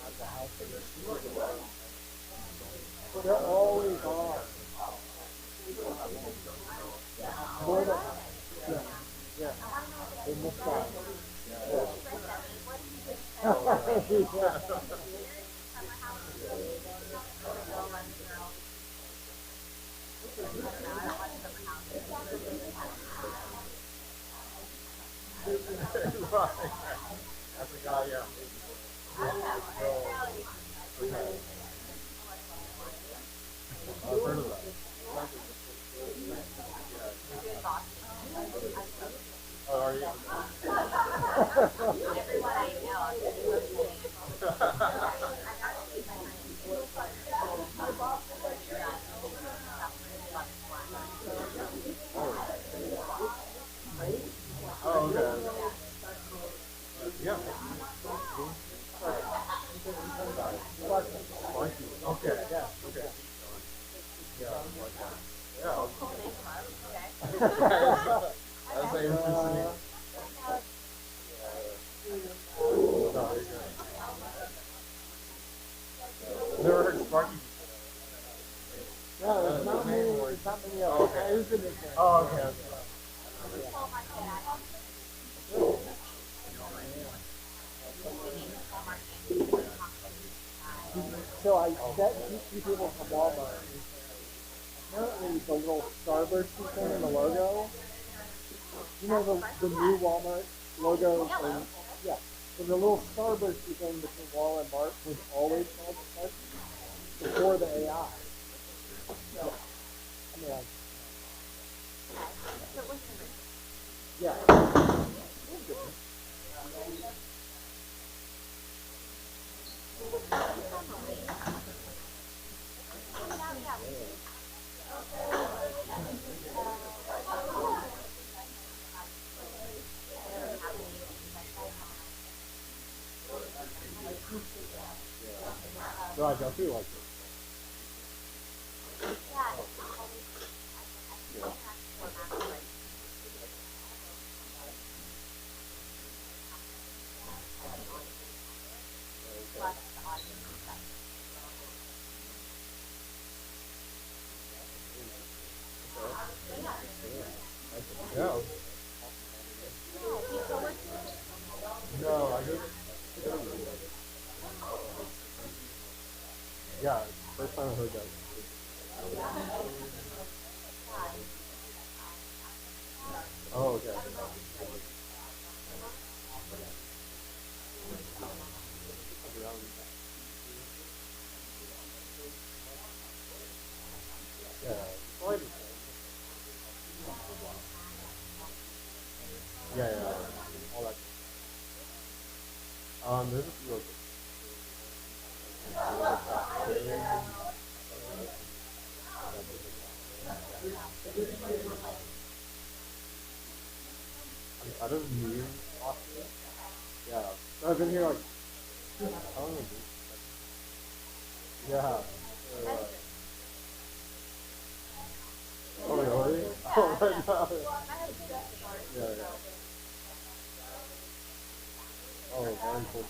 at the house and they're super good. They're always on. More than yeah. They miss that. That's a guy, yeah. I've heard of that. Oh, are you? Everyone I know. Oh, okay. Yeah. Okay. Yeah. Okay. Yeah. That's interesting. Never heard Sparky. No, it's not me. It's not me. Oh, okay. Oh, okay. So I met two people from Walmart. Apparently the little starburst thing in the logo, you know the new Walmart logo? Yeah. So the little starburst thing between Wal and Mart was always called Sparky before the AI. So, I mean, yeah. No, I definitely like it. Yeah. No, I just. Yeah, first time I heard that. Oh, okay. Yeah, yeah, all that. There's a few of them. I don't need often. Yeah, so I've been here like, how long have I been? Yeah. Oh, really? Oh, right now. Yeah. Oh, very cool.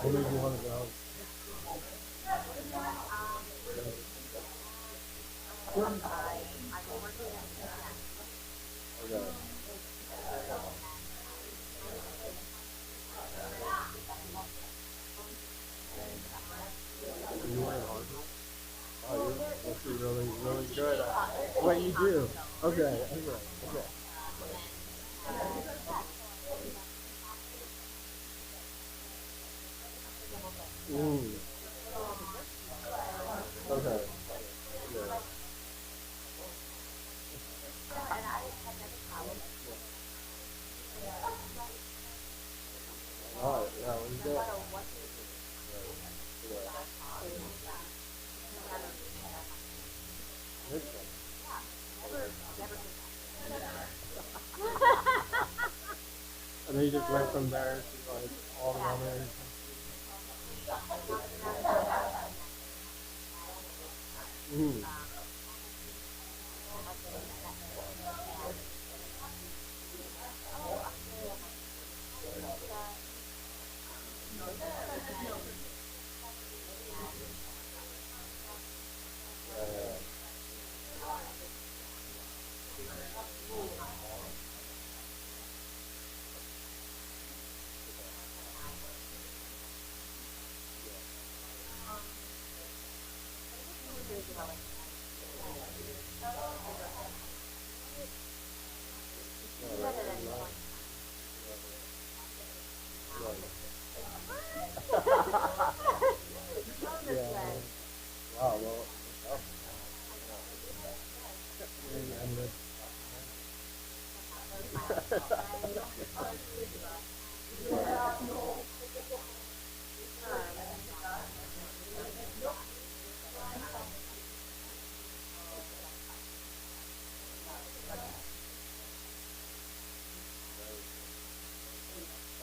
What made you want to go? Okay. You were in Harvard? Oh, you're must be really, really good at what you do. Okay, okay, okay. Ooh. Okay. Yeah. Alright, yeah, what is that? And then you just went from there to like all the other. Mm. Wow, well,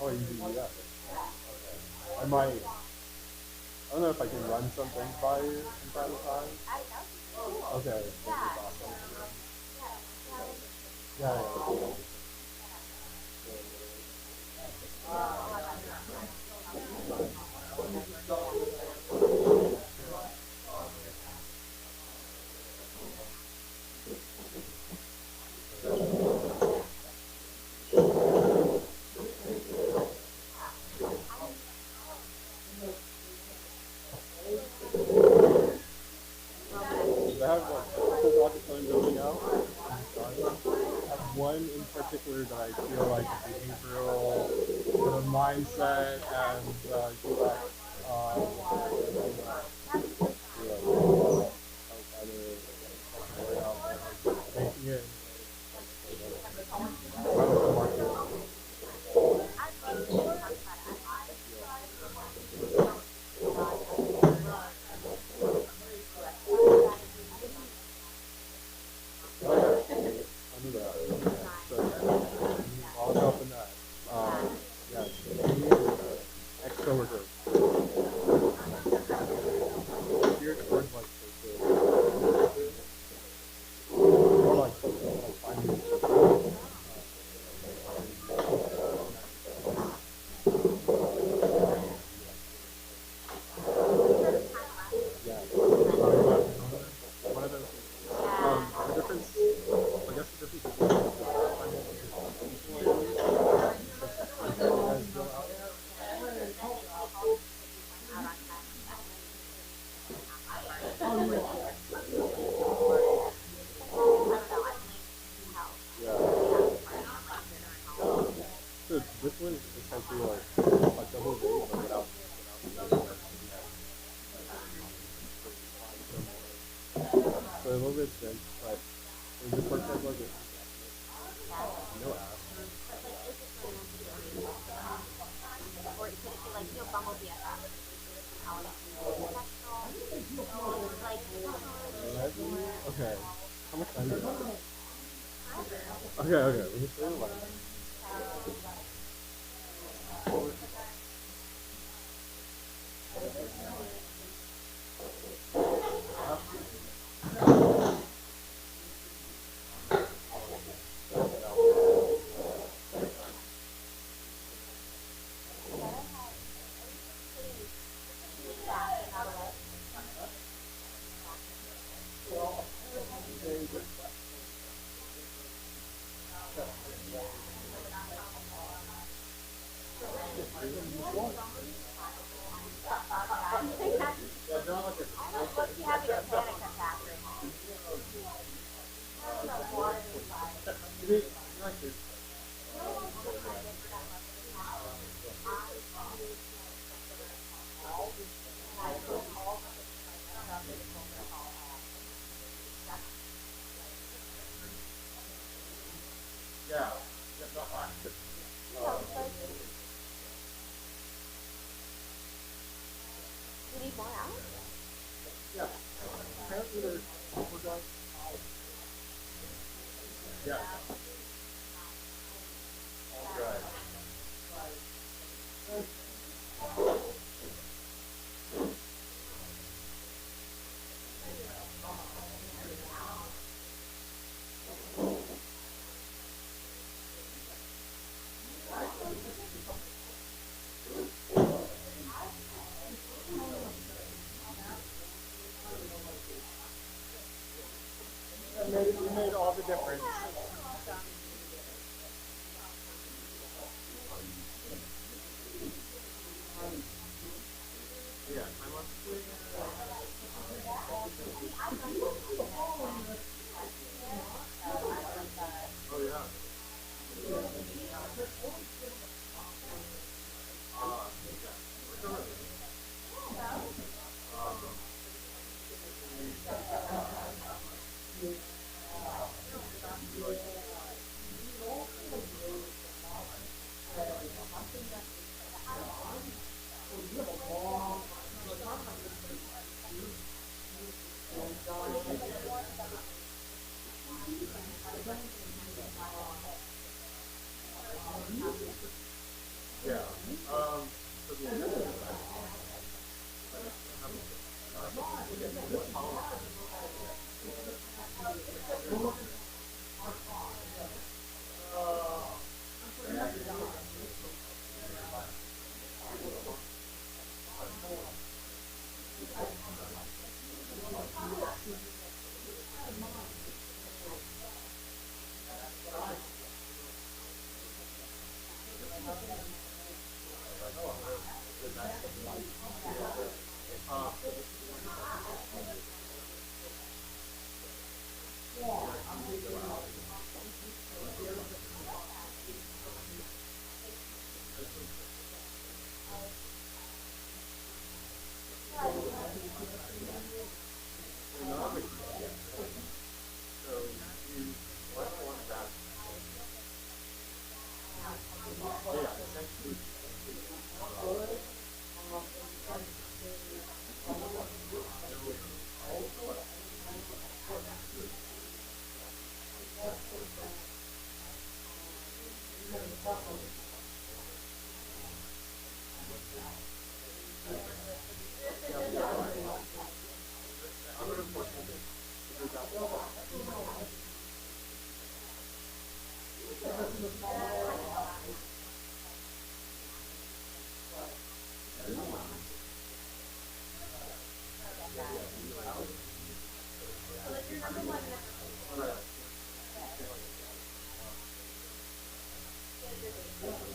oh, you do that. I might. I don't know if I can run some things by you from time to time. Okay. Awesome. Yeah. I have like cool rockets that I'm building out. I have one in particular that I feel like behavioral sort of mindset and UX making it this one is essentially like a double weight, but without so a little bit dense, but it just works out like it. No ass. Okay. How much time do you have? Okay, let me show you the lens. What's he having a panic attack right Yeah. You need more out? Yeah. Apparently there's overdose. Yeah. All right. It made all the difference. Yeah, I'm on Oh yeah. Yeah.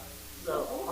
So the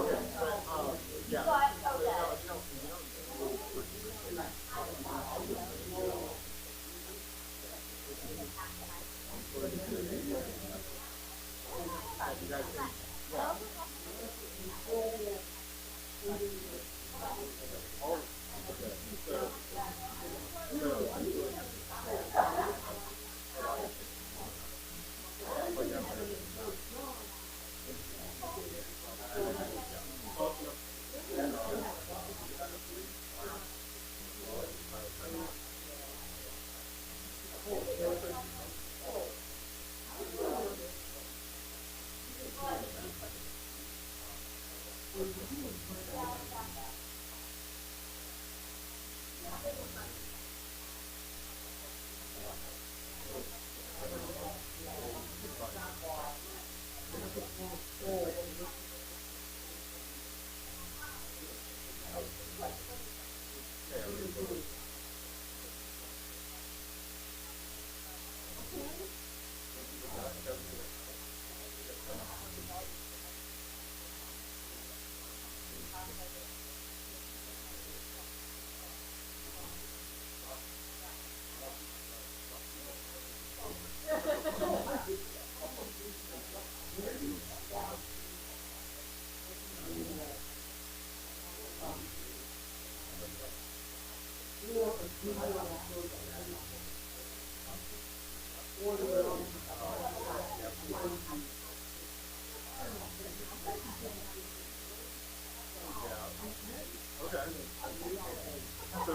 What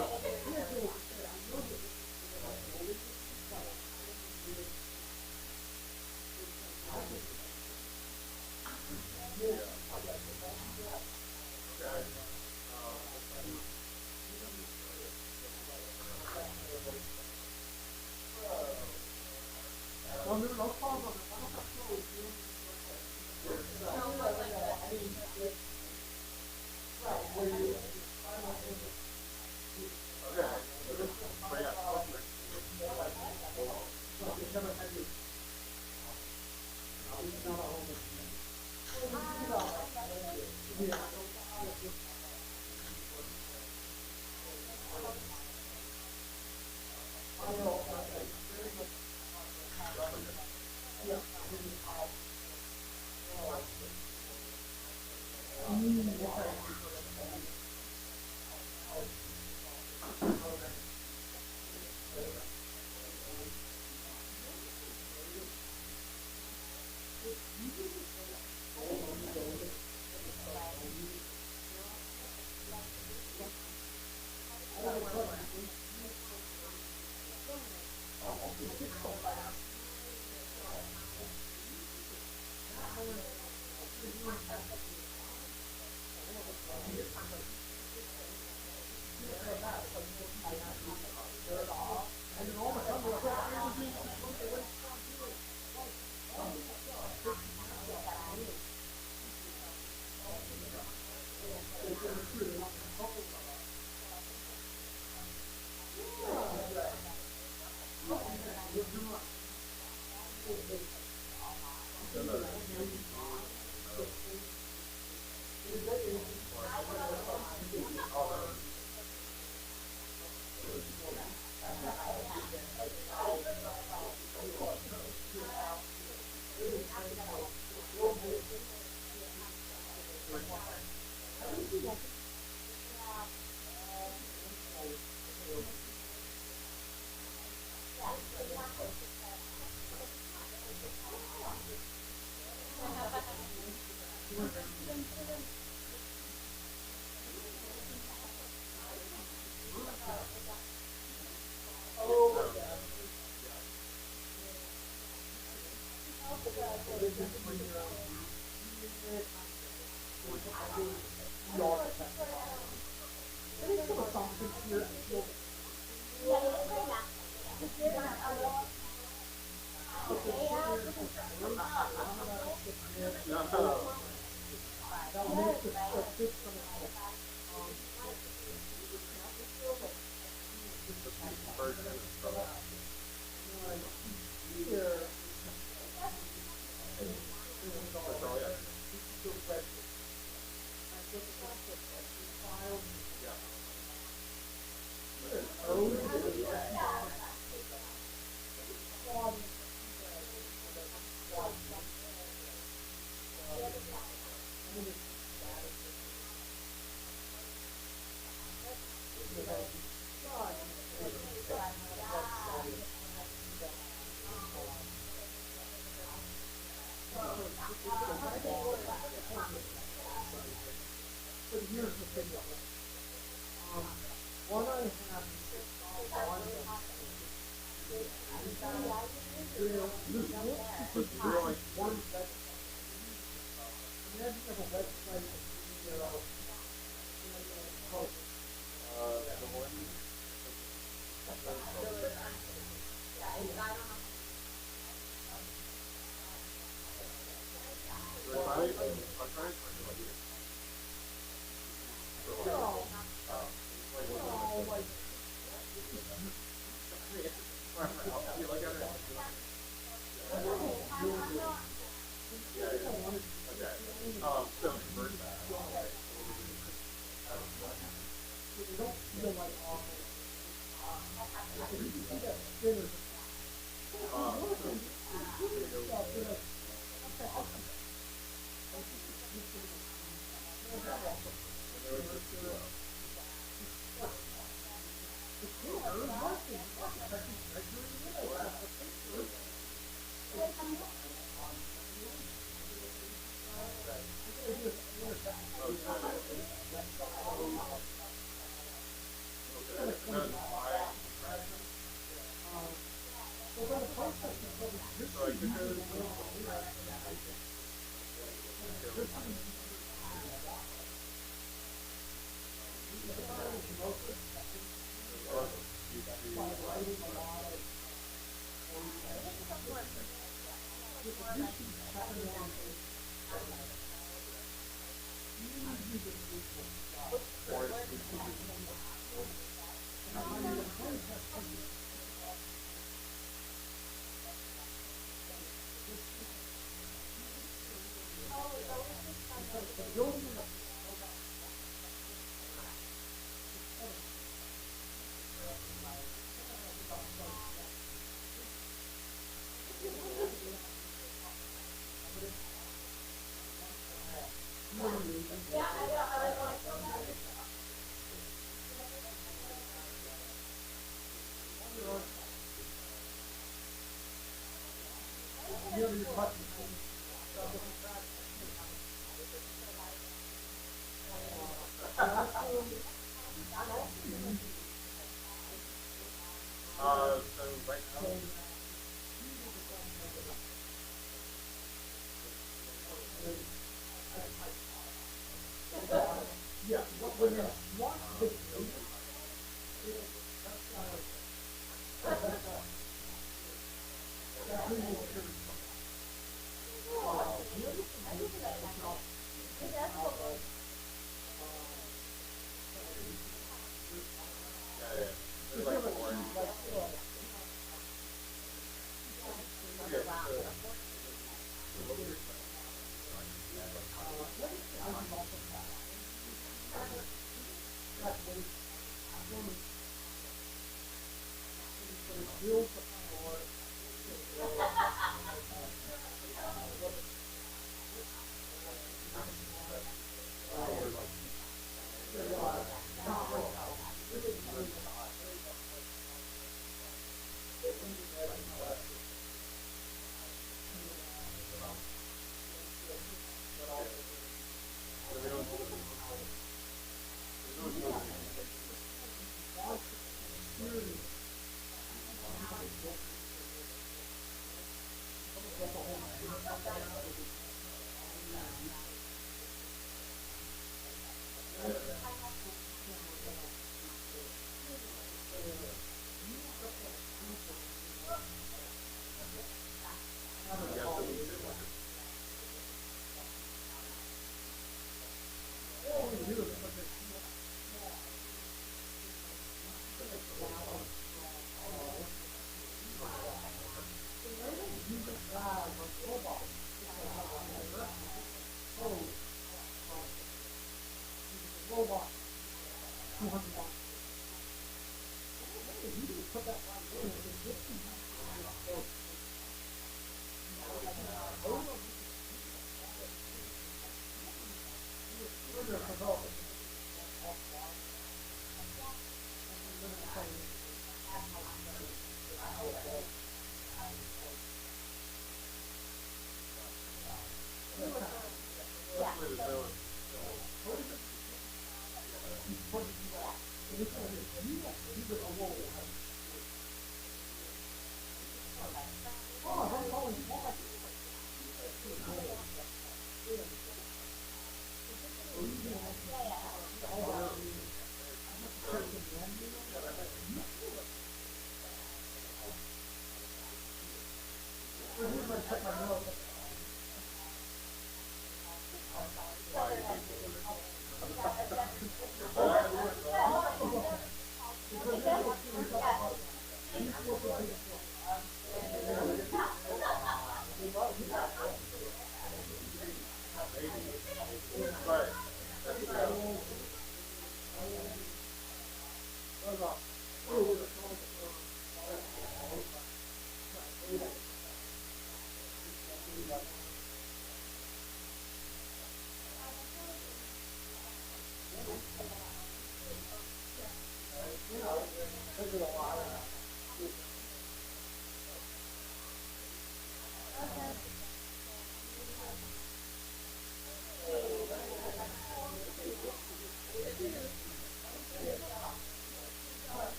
I have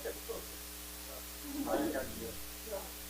get closer. So, I think I'd do it.